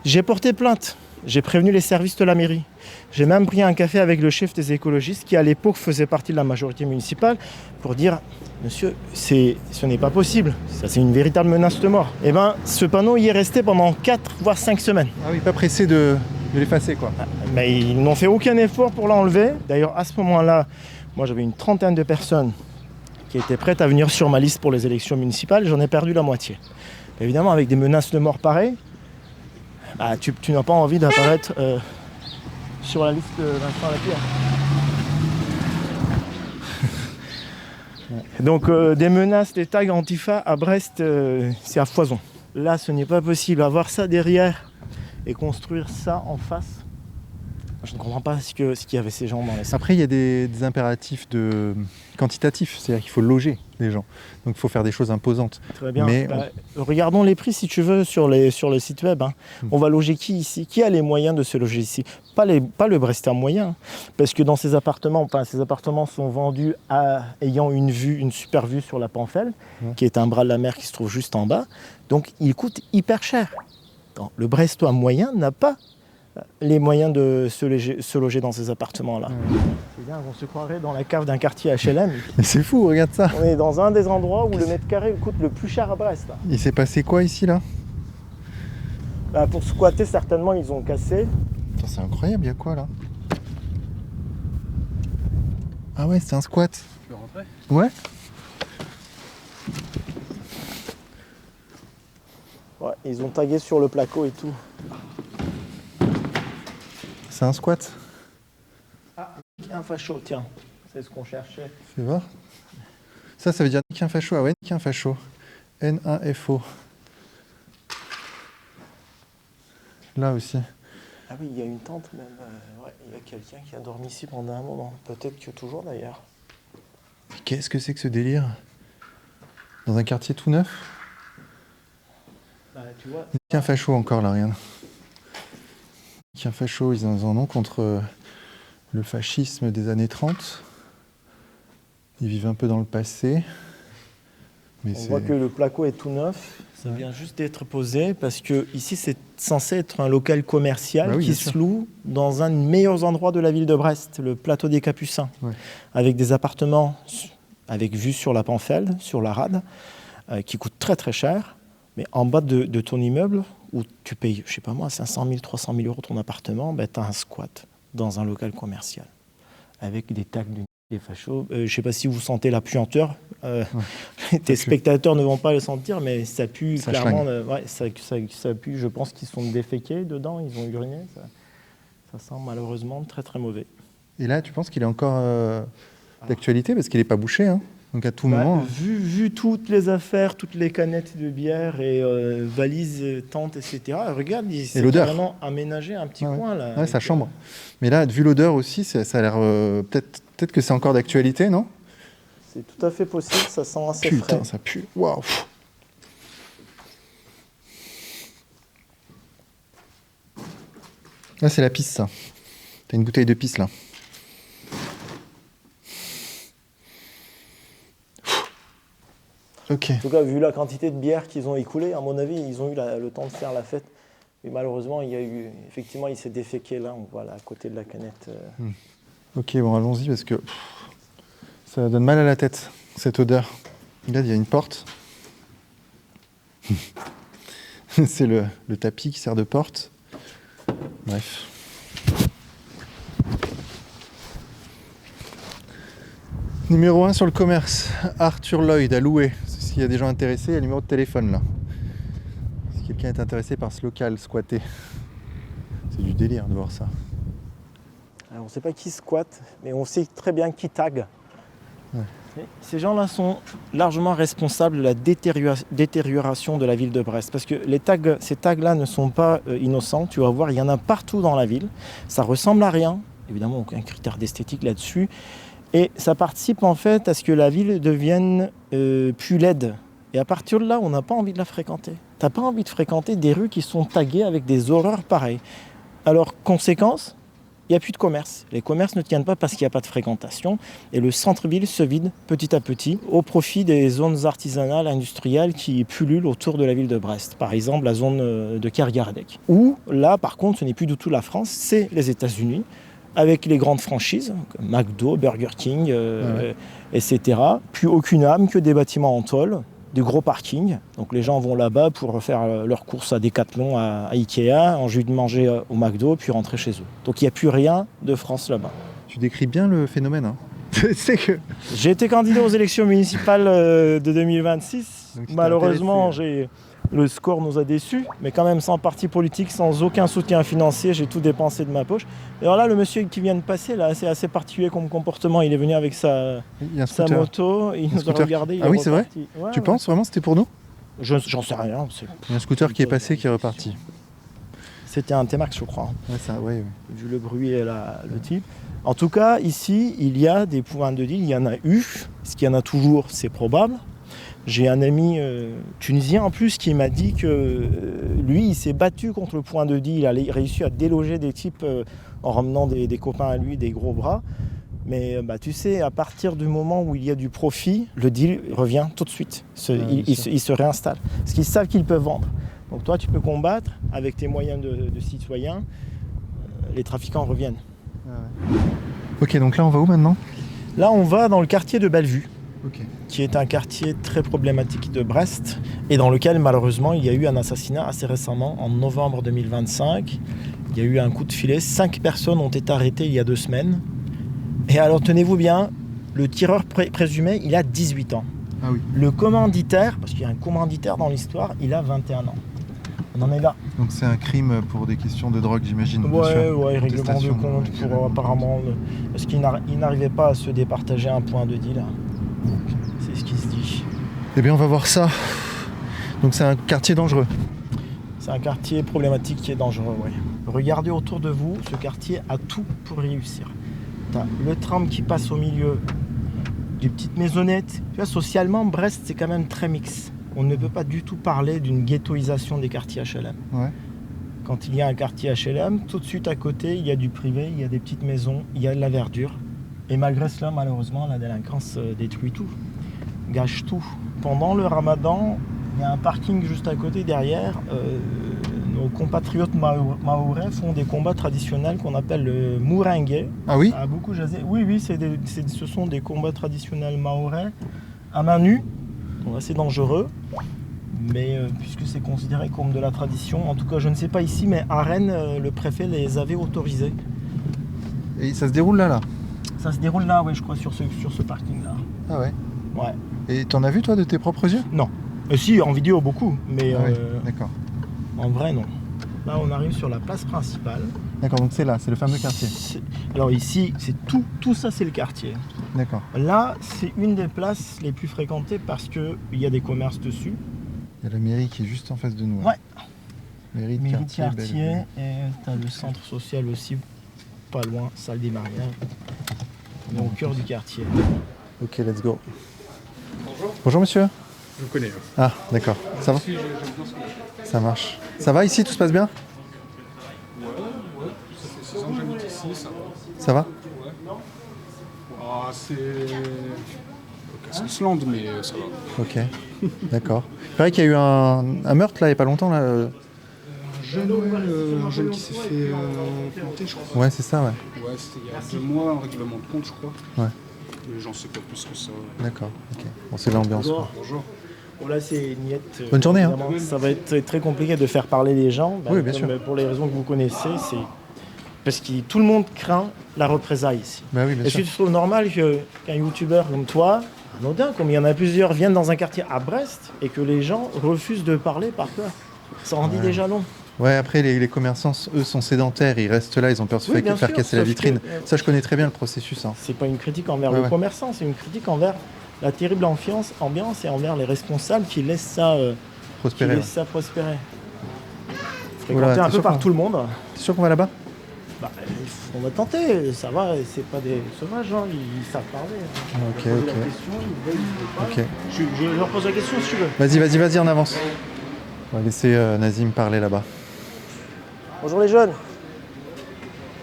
j'ai porté plainte. J'ai prévenu les services de la mairie. J'ai même pris un café avec le chef des écologistes qui à l'époque faisait partie de la majorité municipale pour dire « Monsieur, ce n'est pas possible, ça c'est une véritable menace de mort ». Eh bien, ce panneau y est resté pendant 4 voire 5 semaines. Ah oui, pas pressé de l'effacer quoi. Mais ils n'ont fait aucun effort pour l'enlever. D'ailleurs, à ce moment-là, moi j'avais une trentaine de personnes qui étaient prêtes à venir sur ma liste pour les élections municipales. J'en ai perdu la moitié. Évidemment, avec des menaces de mort pareilles, Ah, tu n'as pas envie d'apparaître sur la liste Vincent Lapierre. Donc des menaces, des tags Antifa à Brest, c'est à foison. Là, ce n'est pas possible. Avoir ça derrière et construire ça en face, je ne comprends pas ce qu'il y avait ces gens dans les salles. Après, il y a des impératifs quantitatifs, c'est-à-dire qu'il faut loger les gens. Donc il faut faire des choses imposantes. Très bien. Mais regardons les prix si tu veux sur le site web. Hein. On va loger qui ici? Qui a les moyens de se loger ici? Pas le Brestain moyen. Parce que dans ces appartements sont vendus ayant une super vue sur la Panfel, qui est un bras de la mer qui se trouve juste en bas. Donc ils coûtent hyper cher. Le Brestois moyen n'a pas les moyens de se loger dans ces appartements-là. C'est bien, on se croirait dans la cave d'un quartier HLM. Mais c'est fou, regarde ça. On est dans un des endroits où le mètre carré coûte le plus cher à Brest. Là. Il s'est passé quoi ici, là? Pour squatter, certainement, ils ont cassé. Putain, c'est incroyable, il y a quoi, là? Ah ouais, c'est un squat. Tu peux rentrer? Ouais. Ouais, ils ont tagué sur le placo et tout. C'est un squat. Ah, un facho, tiens. C'est ce qu'on cherchait. Fais voir. Ça veut dire qu'un facho. Ah ouais, qu'un facho. N-A-F-O. Là aussi. Ah oui, il y a une tente même. Ouais, il y a quelqu'un qui a dormi ici pendant un moment. Peut-être que toujours d'ailleurs. Qu'est-ce que c'est que ce délire? Dans un quartier tout neuf? Tu vois. Qu'un facho encore là, regarde. Qu'un facho, ils en ont contre le fascisme des années 30. Ils vivent un peu dans le passé. Mais on voit que le placo est tout neuf. Ça vient juste d'être posé parce que ici c'est censé être un local commercial qui se loue dans un des meilleurs endroits de la ville de Brest, le plateau des Capucins, avec des appartements avec vue sur la Panfel, sur la rade, qui coûtent très très cher. Mais en bas de ton immeuble, où tu payes, je sais pas moi, 500 000, 300 000 euros ton appartement, tu as un squat dans un local commercial, avec des tags des fachos. Je sais pas si vous sentez la puanteur. Tes spectateurs ne vont pas le sentir, mais ça pue ça clairement. Ça pue, je pense qu'ils sont déféqués dedans, ils ont uriné. Ça sent malheureusement très très mauvais. Et là, tu penses qu'il est encore d'actualité parce qu'il n'est pas bouché, hein? Donc à tout moment. Vu toutes les affaires, toutes les canettes de bière et valises, tentes, etc. Regarde, il s'est vraiment aménagé un petit coin là. Ouais, sa chambre. Mais là, vu l'odeur aussi, ça a l'air peut-être que c'est encore d'actualité, non? C'est tout à fait possible, ça sent assez frais. Putain, ça pue. Waouh. Là, c'est la pisse, ça. T'as une bouteille de pisse là. Okay. En tout cas, vu la quantité de bière qu'ils ont écoulée, à mon avis, ils ont eu le temps de faire la fête. Mais malheureusement, effectivement, il s'est déféqué là, on voit là, à côté de la canette. Ok, bon, allons-y parce que ça donne mal à la tête, cette odeur. Regarde, il y a une porte. C'est le tapis qui sert de porte. Bref. Numéro 1 sur le commerce, Arthur Lloyd à louer. S'il y a des gens intéressés, il y a le numéro de téléphone là. Si quelqu'un est intéressé par ce local squatté. C'est du délire de voir ça. Alors, on ne sait pas qui squatte, mais on sait très bien qui tag. Ouais. Ces gens-là sont largement responsables de la détérioration de la ville de Brest. Parce que ces tags-là ne sont pas innocents. Tu vas voir, il y en a partout dans la ville. Ça ressemble à rien. Évidemment, aucun critère d'esthétique là-dessus. Et ça participe en fait à ce que la ville devienne plus laide. Et à partir de là, on n'a pas envie de la fréquenter. Tu n'as pas envie de fréquenter des rues qui sont taguées avec des horreurs pareilles. Alors, conséquence, il n'y a plus de commerce. Les commerces ne tiennent pas parce qu'il n'y a pas de fréquentation. Et le centre-ville se vide petit à petit au profit des zones artisanales, industrielles qui pullulent autour de la ville de Brest. Par exemple, la zone de Kergaradec. Où, là, par contre, ce n'est plus du tout la France, c'est les États-Unis. Avec les grandes franchises, comme McDo, Burger King, etc. Puis aucune âme, que des bâtiments en tôle, des gros parkings. Donc les gens vont là-bas pour faire leurs courses à Decathlon, à Ikea, ensuite manger au McDo, puis rentrer chez eux. Donc il n'y a plus rien de France là-bas. Tu décris bien le phénomène, hein. C'est que... J'ai été candidat aux élections municipales de 2026. Malheureusement, j'ai Le score nous a déçus, mais quand même sans parti politique, sans aucun soutien financier, j'ai tout dépensé de ma poche. Et alors là, le monsieur qui vient de passer, là, c'est assez particulier comme comportement. Il est venu avec sa moto, il nous a regardé. Ah oui, c'est vrai. Tu penses vraiment que c'était pour nous? J'en sais rien. Il y a un scooter qui est passé, qui est reparti. C'était un T-Max, je crois. Ouais, ça, ouais. Vu le bruit et le type. En tout cas, ici, il y a des points de deal. Il y en a eu. Ce qu'il y en a toujours, c'est probable. J'ai un ami tunisien en plus qui m'a dit que lui, il s'est battu contre le point de deal. Il a réussi à déloger des types en ramenant des copains à lui, des gros bras. Mais tu sais, à partir du moment où il y a du profit, le deal revient tout de suite. Il se réinstalle. Parce qu'ils savent qu'ils peuvent vendre. Donc toi, tu peux combattre avec tes moyens de citoyen. Les trafiquants reviennent. Ok, donc là, on va où maintenant? Là, on va dans le quartier de Bellevue. Ok. Qui est un quartier très problématique de Brest et dans lequel malheureusement il y a eu un assassinat assez récemment, en novembre 2025. Il y a eu un coup de filet, 5 personnes ont été arrêtées il y a 2 semaines. Et alors tenez-vous bien, le tireur présumé, il a 18 ans. Ah oui. Le commanditaire, parce qu'il y a un commanditaire dans l'histoire, il a 21 ans. On en est là. Donc c'est un crime pour des questions de drogue, j'imagine. Ouais, règlement de compte pour apparemment... Parce qu'il n'arrivait pas à se départager un point de deal. C'est ce qui se dit. Eh bien, on va voir ça. Donc, c'est un quartier dangereux. C'est un quartier problématique qui est dangereux, oui. Regardez autour de vous, ce quartier a tout pour réussir. T'as le tram qui passe au milieu, des petites maisonnettes. Tu vois, socialement, Brest, c'est quand même très mix. On ne peut pas du tout parler d'une ghettoisation des quartiers HLM. Ouais. Quand il y a un quartier HLM, tout de suite à côté, il y a du privé, il y a des petites maisons, il y a de la verdure. Et malgré cela, malheureusement, la délinquance détruit tout, gâche tout. Pendant le ramadan, il y a un parking juste à côté, derrière. Nos compatriotes mahorais font des combats traditionnels qu'on appelle le mouringue. Ah oui? À beaucoup jasé. Oui, ce sont des combats traditionnels mahorais à main nue, donc assez dangereux. Mais puisque c'est considéré comme de la tradition, en tout cas je ne sais pas ici, mais à Rennes, le préfet les avait autorisés. Et ça se déroule là? Ça se déroule là, oui, je crois, sur ce parking-là. Ah ouais? Ouais. Et t'en as vu, toi, de tes propres yeux? Non. Si, en vidéo, beaucoup, mais Ah ouais, d'accord. En vrai, non. Là, on arrive sur la place principale. D'accord, donc c'est là, c'est le fameux quartier. Alors ici, c'est tout ça, c'est le quartier. D'accord. Là, c'est une des places les plus fréquentées parce qu'il y a des commerces dessus. Il y a la mairie qui est juste en face de nous. Ouais. Mairie de quartier, et t'as le centre social aussi, pas loin, salle des mariages. On est au cœur du quartier. Ok, let's go. Bonjour monsieur. Je vous connais. Ah, d'accord. Ça va? Ça marche. Ça va ici, tout se passe bien? Ouais. Ça fait 6 ans que j'habite ici, ça va. Ça va? Ouais. Ah, c'est... Casselsland, mais ça va. Ok, d'accord. Il paraît qu'il y a eu un meurtre là, il n'y a pas longtemps là. Un jeune qui s'est fait planter, je crois. Ouais, c'est ça, ouais. Ouais, c'était il y a 2 mois, un règlement de compte, je crois. Ouais. Mais j'en sais pas plus que ça. D'accord, ok. Bon, c'est l'ambiance. Bonjour. Bonjour. Bon, là, c'est Niette. Bonne journée. Hein. Ça va être très compliqué de faire parler les gens. Oui, bien sûr. Pour les raisons que vous connaissez, c'est parce que tout le monde craint la représailles ici. Bah oui, bien Est-ce sûr. que tu trouves normal qu'un youtubeur comme toi, anodin, comme il y en a plusieurs, viennent dans un quartier à Brest et que les gens refusent de parler par peur? Ça en dit déjà long. Ouais, après, les commerçants, eux, sont sédentaires, ils restent là, ils ont peur de se Oui, bien faire sûr, casser la sauf vitrine. que, Ça, je connais très bien le processus. Hein. C'est pas une critique envers Ouais, le ouais. commerçant, c'est une critique envers la terrible ambiance et envers les responsables qui laissent ça Prospérer. prospérer. Voilà, Fréquenté un t'es peu sûr par qu'on- tout le monde. T'es sûr qu'on va là-bas? On va tenter, ça va, c'est pas des sauvages, hein, ils savent parler. Ok, Poser ok. la question, ils veulent pas. Ok. Je leur pose la question si tu veux. Vas-y, on avance. On va laisser Nazim parler là-bas. Bonjour les jeunes.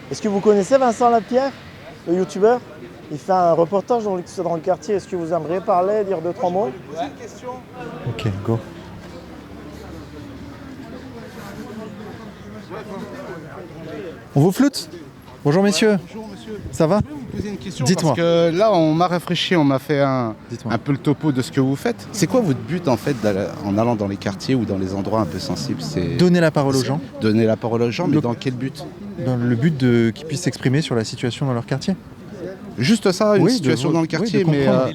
Est-ce que vous connaissez Vincent Lapierre, le youtubeur? Il fait un reportage dans le quartier. Est-ce que vous aimeriez parler, dire 2-3 mots? Ok, go. On vous floute? Bonjour messieurs. Bonjour monsieur. Ça va? Je vais vous poser une question. Dites-moi. Parce que là, on m'a rafraîchi, on m'a fait un Dites-moi. peu le topo de ce que vous faites. C'est quoi votre but en fait en allant dans les quartiers ou dans les endroits un peu sensibles? C'est Donner la parole aux gens, donner la parole aux gens, mais Le- dans quel but? dans le but qu'ils puissent s'exprimer sur la situation dans leur quartier. Juste ça, une Oui, de situation vo- dans le oui, de quartier, mais comprendre.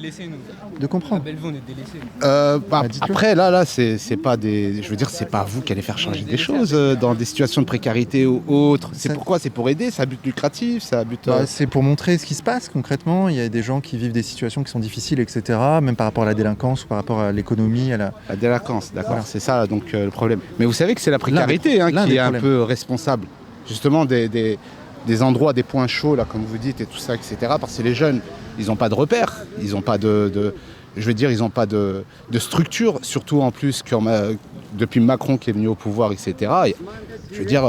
de comprendre. Dites-le. Après, là, c'est pas des. Je veux dire, c'est pas vous qui allez faire changer des choses dans des situations de précarité ou autres. C'est pourquoi? C'est pour aider, c'est à but lucratif, c'est à but. C'est pour montrer ce qui se passe concrètement. Il y a des gens qui vivent des situations qui sont difficiles, etc. Même par rapport à la délinquance ou par rapport à l'économie, à la délinquance, d'accord. Voilà. C'est ça donc le problème. Mais vous savez que c'est la précarité l'un qui des est un problèmes. peu responsable. Justement des endroits, des points chauds, là, comme vous dites, et tout ça, etc. Parce que les jeunes, ils n'ont pas de repères, ils n'ont pas ils n'ont pas de structure, surtout en plus depuis Macron qui est venu au pouvoir, etc. Et, je veux dire,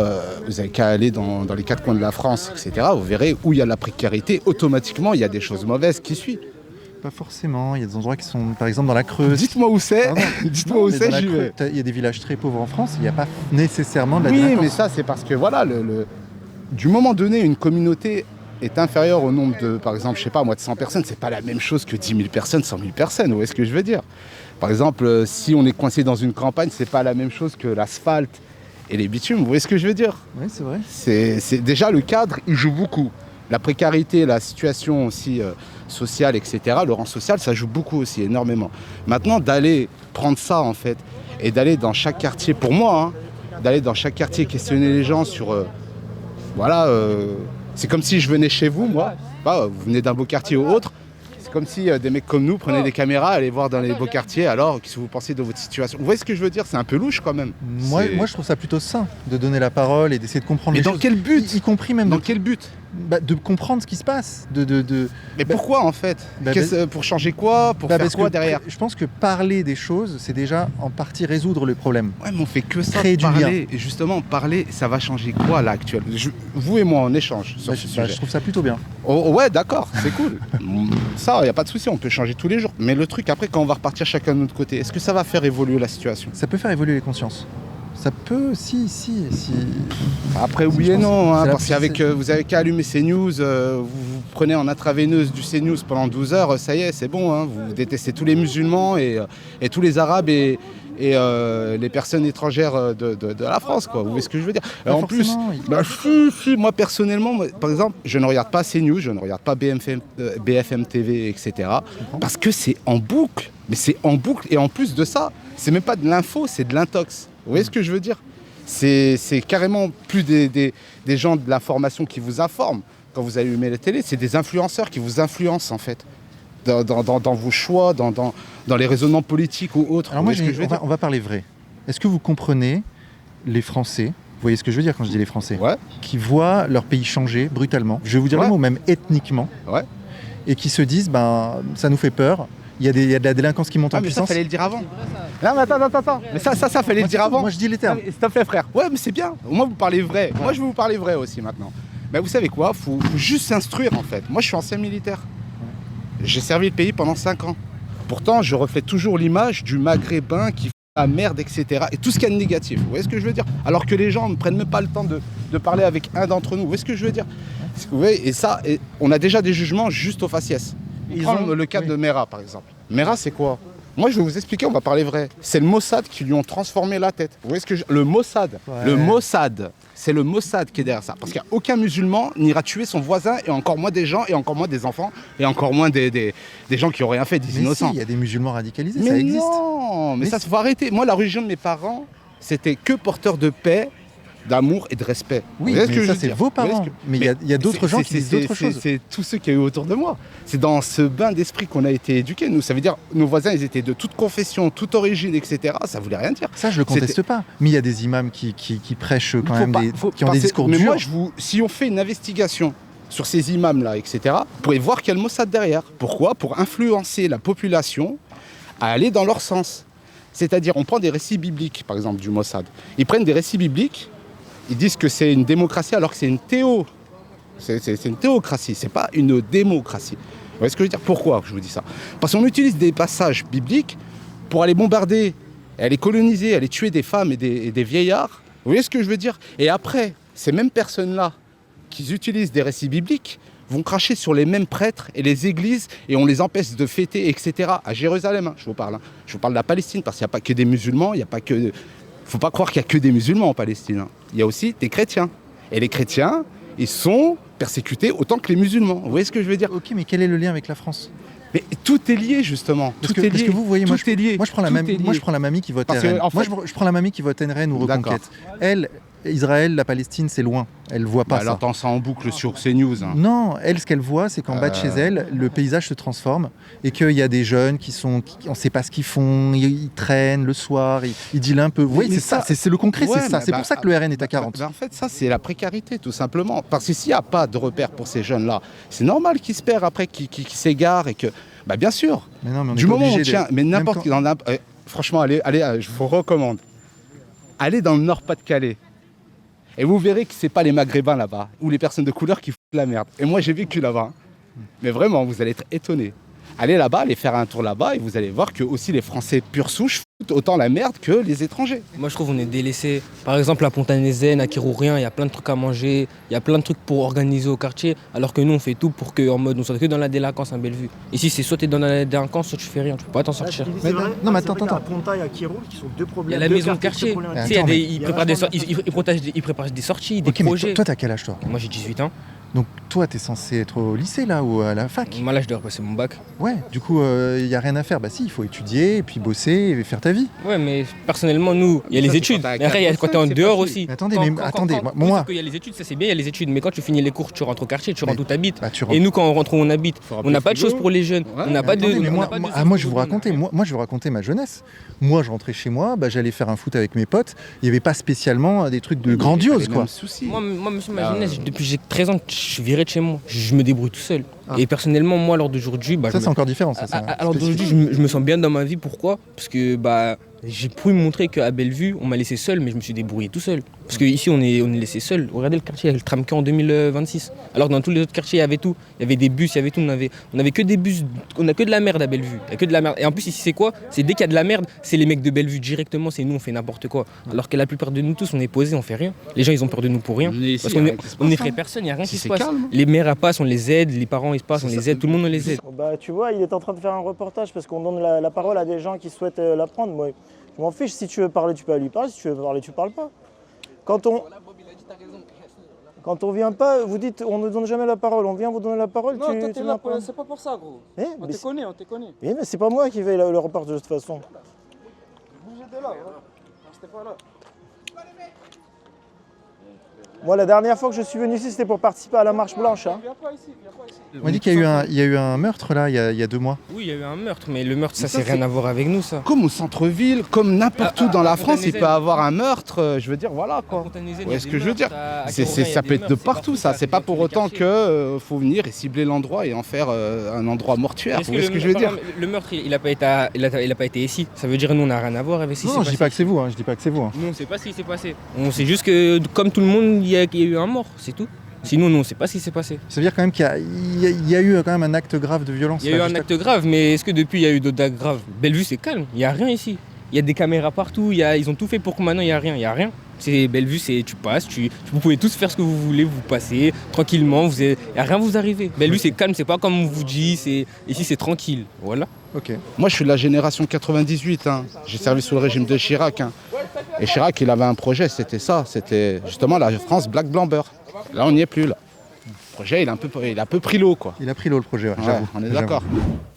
vous n'avez qu'à aller dans les quatre coins de la France, etc. Vous verrez où il y a la précarité, automatiquement, il y a des choses mauvaises qui suivent. Pas forcément. Il y a des endroits qui sont, par exemple, dans la Creuse. Dites-moi où c'est. Pardon. Dites-moi Non, où mais c'est, dans la j'y vais. Creuse, il y a des villages très pauvres en France. Il n'y a pas nécessairement de la Oui, délinquance. mais ça, c'est parce que, voilà, du moment donné, une communauté est inférieure au nombre de, par exemple, je sais pas, moi, de 100 personnes, c'est pas la même chose que 10 000 personnes, 100 000 personnes. Vous voyez ce que je veux dire? Par exemple, si on est coincé dans une campagne, c'est pas la même chose que l'asphalte et les bitumes. Vous voyez ce que je veux dire? Oui, c'est vrai. C'est déjà le cadre, il joue beaucoup. La précarité, la situation aussi sociale, etc., le rang social, ça joue beaucoup aussi, énormément. Maintenant, d'aller prendre ça, en fait, et d'aller dans chaque quartier, pour moi, d'aller dans chaque quartier questionner les gens sur... c'est comme si je venais chez vous, moi, vous venez d'un beau quartier ou autre, c'est comme si des mecs comme nous prenaient des caméras, allaient voir dans les beaux quartiers, alors qu'est-ce que vous pensez de votre situation? Vous voyez ce que je veux dire? C'est un peu louche quand même. Moi, je trouve ça plutôt sain de donner la parole et d'essayer de comprendre Mais les dans choses. quel but? Y compris même Dans quel but? de comprendre ce qui se passe. Mais pourquoi en fait? Pour changer quoi? Pour faire parce quoi que derrière? je pense que parler des choses, c'est déjà en partie résoudre le problème. Ouais, mais on fait que ça, Créer de du lien. parler. Et justement, parler, ça va changer quoi là actuellement? Vous et moi, on échange sur ce sujet. Je trouve ça plutôt bien. Ouais, d'accord, c'est cool. Ça, il n'y a pas de souci, on peut changer tous les jours. Mais le truc, après, quand on va repartir chacun de notre côté, est-ce que ça va faire évoluer la situation? Ça peut faire évoluer les consciences. Ça peut, si. Après, oui Je et pense non, que c'est la parce qu'avec vous avez qu'à allumer CNews, vous prenez en intraveineuse du CNews pendant 12 heures, ça y est, c'est bon, vous détestez tous les musulmans et tous les arabes et les personnes étrangères de la France, quoi. Vous voyez ce que je veux dire? En plus, moi personnellement, par exemple, je ne regarde pas CNews, je ne regarde pas BFM TV, etc. Parce que c'est en boucle, mais c'est en boucle, et en plus de ça, c'est même pas de l'info, c'est de l'intox. Vous voyez ce que je veux dire? C'est carrément plus des gens de l'information qui vous informent quand vous allumez la télé, c'est des influenceurs qui vous influencent en fait dans vos choix, dans les raisonnements politiques ou autres. Alors moi, on va parler vrai. Est-ce que vous comprenez les Français, vous voyez ce que je veux dire quand je dis les Français, qui voient leur pays changer brutalement, je vais vous dire le mot, même ethniquement, et qui se disent, ça nous fait peur. Il y a de la délinquance qui monte en puissance. Ça, fallait le dire avant. Non, mais attends. Mais ça, fallait le dire avant. Moi, je dis les termes. S'il te plaît, frère. Ouais, mais c'est bien. Au moins, vous parlez vrai. Moi, je vais vous parler vrai aussi maintenant. Mais vous savez quoi? Faut juste s'instruire, en fait. Moi, je suis ancien militaire. J'ai servi le pays pendant 5 ans. Pourtant, je reflète toujours l'image du maghrébin qui fait la merde, etc. Et tout ce qu'il y a de négatif. Vous voyez ce que je veux dire? Alors que les gens ne prennent même pas le temps de parler avec un d'entre nous. Vous voyez ce que je veux dire? Vous voyez, et ça, on a déjà des jugements juste au faciès. Prends le cas de Mera, par exemple. Mera, c'est quoi? Moi, je vais vous expliquer, on va parler vrai. C'est le Mossad qui lui ont transformé la tête. Vous voyez ce que le Mossad. Le Mossad. C'est le Mossad qui est derrière ça. Parce qu'aucun musulman n'ira tuer son voisin, et encore moins des gens, et encore moins des enfants, et encore moins des gens qui n'ont rien fait, des innocents. Il y a des musulmans radicalisés, mais ça existe. Non, mais ça, faut arrêter. Moi, la religion de mes parents, c'était que porteur de paix, d'amour et de respect. Oui, mais ça, c'est vos parents. Mais il y a d'autres gens qui disent d'autres choses. C'est tous ceux qui y a eu autour de moi. C'est dans ce bain d'esprit qu'on a été éduqués. Nous, ça veut dire, nos voisins, ils étaient de toute confession, toute origine, etc. Ça voulait rien dire. Ça, je le conteste pas. Mais il y a des imams qui prêchent quand même, qui ont des discours durs. Mais moi, si on fait une investigation sur ces imams-là, etc., vous pourrez voir qu'il y a le Mossad derrière. Pourquoi? Pour influencer la population à aller dans leur sens. C'est-à-dire, on prend des récits bibliques, par exemple, du Mossad. Ils prennent des récits bibliques. Ils disent que c'est une démocratie alors que c'est une c'est une théocratie, c'est pas une démocratie. Vous voyez ce que je veux dire? Pourquoi je vous dis ça? Parce qu'on utilise des passages bibliques pour aller bombarder, aller coloniser, aller tuer des femmes et des vieillards. Vous voyez ce que je veux dire? Et après, ces mêmes personnes-là qui utilisent des récits bibliques vont cracher sur les mêmes prêtres et les églises et on les empêche de fêter, etc. À Jérusalem, je vous parle. Je vous parle de la Palestine parce qu'il n'y a pas que des musulmans, il n'y a pas que... Faut pas croire qu'il n'y a que des musulmans en Palestine. Il y a aussi des chrétiens. Et les chrétiens, ils sont persécutés autant que les musulmans. Vous voyez ce que je veux dire? Ok, mais quel est le lien avec la France? Mais tout est lié justement. Parce Tout est parce lié. que vous voyez, moi, Tout est lié. moi je prends la Tout mamie, est lié. moi je prends la mamie qui vote Parce que, RN. en Moi fait- je prends la mamie qui vote RN ou D'accord. Reconquête. Elle, Israël, la Palestine, c'est loin. Elle voit pas Elle ça. entend ça en boucle sur CNews. Hein. Non, elle, ce qu'elle voit, c'est qu'en bas de chez elle, le paysage se transforme et qu'il y a des jeunes on ne sait pas ce qu'ils font, ils traînent le soir, ils dealent un peu. Oui, Mais c'est ça, c'est le concret, Ouais, c'est ça. mais C'est bah, pour ça que le RN est à 40. En fait, ça, c'est la précarité, tout simplement. Parce que s'il n'y a pas de repère pour ces jeunes-là, c'est normal qu'ils se perdent après, qu'ils s'égarent et que. Bah, bien sûr. Mais non, mais on Du est pas moment où on obligé tient. Mais même n'importe quand- qui. Franchement, allez, je vous recommande. Allez dans le Nord-Pas-de-Calais. Et vous verrez que c'est pas les Maghrébins là-bas, ou les personnes de couleur qui foutent la merde. Et moi, j'ai vécu là-bas. Mais vraiment, vous allez être étonnés. Allez là-bas, allez faire un tour là-bas, et vous allez voir que aussi les Français pure souche foutent autant la merde que les étrangers. Moi, je trouve qu'on est délaissés. Par exemple, à Pontanezen, à Kirourien, il y a plein de trucs à manger, il y a plein de trucs pour organiser au quartier, alors que nous, on fait tout pour que, en mode, on soit que dans la délinquance à Bellevue. Ici, c'est soit t'es dans la délinquance, soit tu fais rien, tu peux pas t'en sortir. Mais non, mais attends. À Pontaille, à Kiroul, qui sont deux Il y problèmes. a la deux maison de quartiers quartier. très Tu sais, il y a Attends, des- mais- ils préparent des ils préparent des sorties, des Ok, mais projets. toi, t'as quel âge, toi? Moi, j'ai 18 ans. Donc, toi, t'es censé être au lycée, là, ou à la fac? Moi, là, je dois repasser mon bac. Ouais, du coup, il n'y a rien à faire. Bah si, il faut étudier, et puis bosser, et faire ta vie. Ouais, mais personnellement, nous, il y a Ça, les c'est études. quand t'as Mais après, il y a quand t'es en 4 ou 5, dehors c'est aussi. Mais attendez, moi- oui, c'est qu'il y a les études, ça c'est bien, il y a les études. Mais quand tu finis les cours, tu rentres au quartier, tu rentres Mais- où t'habites. Bah, tu rentres. Et nous, quand on rentre où on habite, Faut on remplir n'a le pas de frigo. choses pour les jeunes. Ouais, On n'a pas de. Attendez, mais on moi, n'a pas de moi- choses moi, pour je vous les racontais, jeunes. moi, je vous racontais ma jeunesse. Moi, je rentrais chez moi, bah, j'allais faire un foot avec mes potes. Il n'y avait pas spécialement des trucs de grandiose, quoi. Moi, monsieur, ma Ah, jeunesse, depuis que j'ai 13 ans, je suis viré de chez moi. Je me débrouille tout seul. Ah. Et personnellement, moi, lors d'aujourd'hui, bah, Ça, je c'est me- encore différent. Ça, c'est alors spécifique. d'aujourd'hui, je me sens bien dans ma vie. Pourquoi? Parce que bah, j'ai pu montrer qu'à Bellevue, on m'a laissé seul, mais je me suis débrouillé tout seul. Parce qu'ici, on est laissé seul. Regardez le quartier, il y a le tramquet en 2026. Alors que dans tous les autres quartiers, il y avait tout. Il y avait des bus, il y avait tout. On avait que des bus. On a que de la merde à Bellevue. Il y a que de la merde. Et en plus, ici, c'est quoi? C'est dès qu'il y a de la merde, c'est les mecs de Bellevue directement. C'est nous, on fait n'importe quoi. Alors que la plupart de nous tous, on est posés, on fait rien. Les gens, ils ont peur de nous pour rien. Parce qu'on n'effraie personne, il n'y a rien qui se C'est passe. calme. Les mères passent, on les aide. Les parents, ils se passent, on les aide. Tout le monde, on les aide. Bah, tu vois, il est en train de faire un reportage parce qu'on donne la parole à des gens qui souhaitent la prendre. Moi, je m'en fiche. Si tu veux parler, tu peux lui parler. Si tu veux parler, tu parles pas. Quand on vient pas, vous dites, on ne donne jamais la parole. On vient vous donner la parole. Non, toi, tu t'es n'en là, prends. c'est pas pour ça, gros. Eh, On mais te connaît, on te connaît. mais c'est pas moi qui vais le reportage de toute façon. Bougez de là, gros. Restez pas là. Moi, la dernière fois que je suis venu ici, c'était pour participer à la marche blanche. Hein. Viens pas ici, viens pas ici. On m'a dit qu'il y a eu un meurtre, là, il y a 2 mois. Oui, il y a eu un meurtre, mais le meurtre, ça, Mais ça, c'est rien c'est- à voir avec nous, ça. Comme au centre-ville, comme n'importe où dans la France, il Fontaine-les-Ailes. peut avoir un meurtre. Je veux dire, voilà quoi. Fontaine-les-Ailes, Ouais, il y a ce des que je veux meurtres, dire. à Kirourien, il y a Ça des peut être de meurtres, partout, ça. C'est dans pas tous pour les autant quartiers. que faut venir et cibler l'endroit et en faire un endroit mortuaire. Est-ce Vous voyez ce que je veux par dire? exemple, le meurtre, il a pas été ici. Ça veut dire nous, on n'a rien à voir avec ce qui s'est Non, je dis passé. pas que c'est vous, hein, je dis pas que c'est vous. hein. Nous, on sait pas ce qui s'est passé. On sait juste que, comme tout le monde, il y a eu un mort, c'est tout. Sinon, nous, on sait pas ce qui s'est passé. Ça veut dire quand même qu'il y a eu quand même un acte grave de violence. Il y a eu là, un juste à acte grave, mais est-ce que depuis, il y a eu d'autres actes graves? Bellevue, c'est calme. Il y a rien ici. Il y a des caméras partout. Ils ont tout fait pour que maintenant, il y a rien. Il y a rien. C'est Bellevue, c'est tu passes, vous pouvez tous faire ce que vous voulez, vous passez tranquillement. Il y a rien vous arriver. Bellevue, c'est calme. C'est pas comme on vous dit. Ici, c'est tranquille. Voilà. Ok. Moi, je suis de la génération 98. Hein. J'ai servi sous le régime de Chirac. Hein. Et Chirac, il avait un projet, c'était ça. C'était justement la France black blanc beurre. Là, on n'y est plus. Là. Le projet, il a un peu pris l'eau, quoi. Il a pris l'eau le projet, ouais, Ouais, j'avoue. on est j'avoue. d'accord.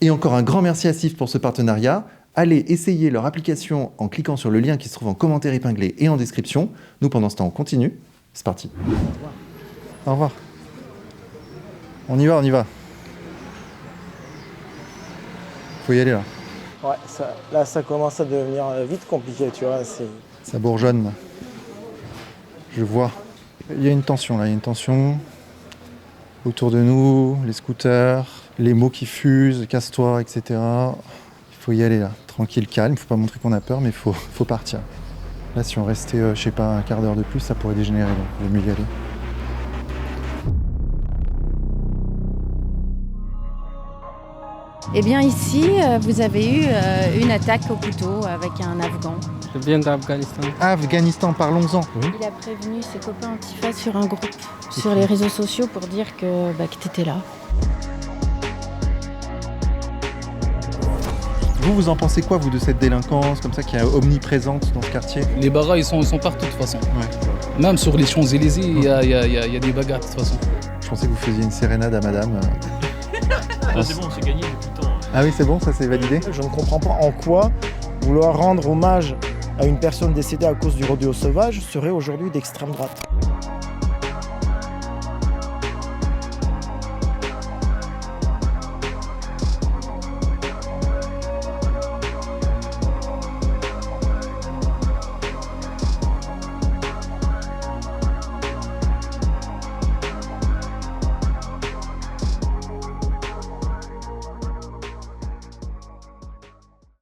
Et encore un grand merci à SIFT pour ce partenariat. Allez essayer leur application en cliquant sur le lien qui se trouve en commentaire épinglé et en description. Nous, pendant ce temps, on continue. C'est parti. Au revoir. On y va, on y va. Faut y aller là. Ouais, là, ça commence à devenir vite compliqué, tu vois. Ça bourgeonne. Là. Je vois. Il y a une tension là, il y a une tension. Autour de nous, les scooters, les mots qui fusent, casse-toi, etc. Il faut y aller là, tranquille, calme. Il faut pas montrer qu'on a peur, mais il faut partir. Là, si on restait, je sais pas, un quart d'heure de plus, ça pourrait dégénérer. Donc, il vaut mieux y aller. Eh bien ici, vous avez eu une attaque au couteau avec un Afghan. Je viens d'Afghanistan. Afghanistan, parlons-en. Il a prévenu ses copains Antifa sur un groupe, sur les réseaux sociaux pour dire que tu étais là. Vous en pensez quoi, vous, de cette délinquance comme ça qui est omniprésente dans ce quartier? Les bagarres, ils sont partout de toute façon. Ouais. Même sur les Champs-Élysées, il y a des bagarres de toute façon. Je pensais que vous faisiez une sérénade à madame. Ah, c'est bon, c'est gagné depuis le temps. Ah oui, c'est bon, ça c'est validé. Je ne comprends pas en quoi vouloir rendre hommage à une personne décédée à cause du rodéo sauvage serait aujourd'hui d'extrême droite.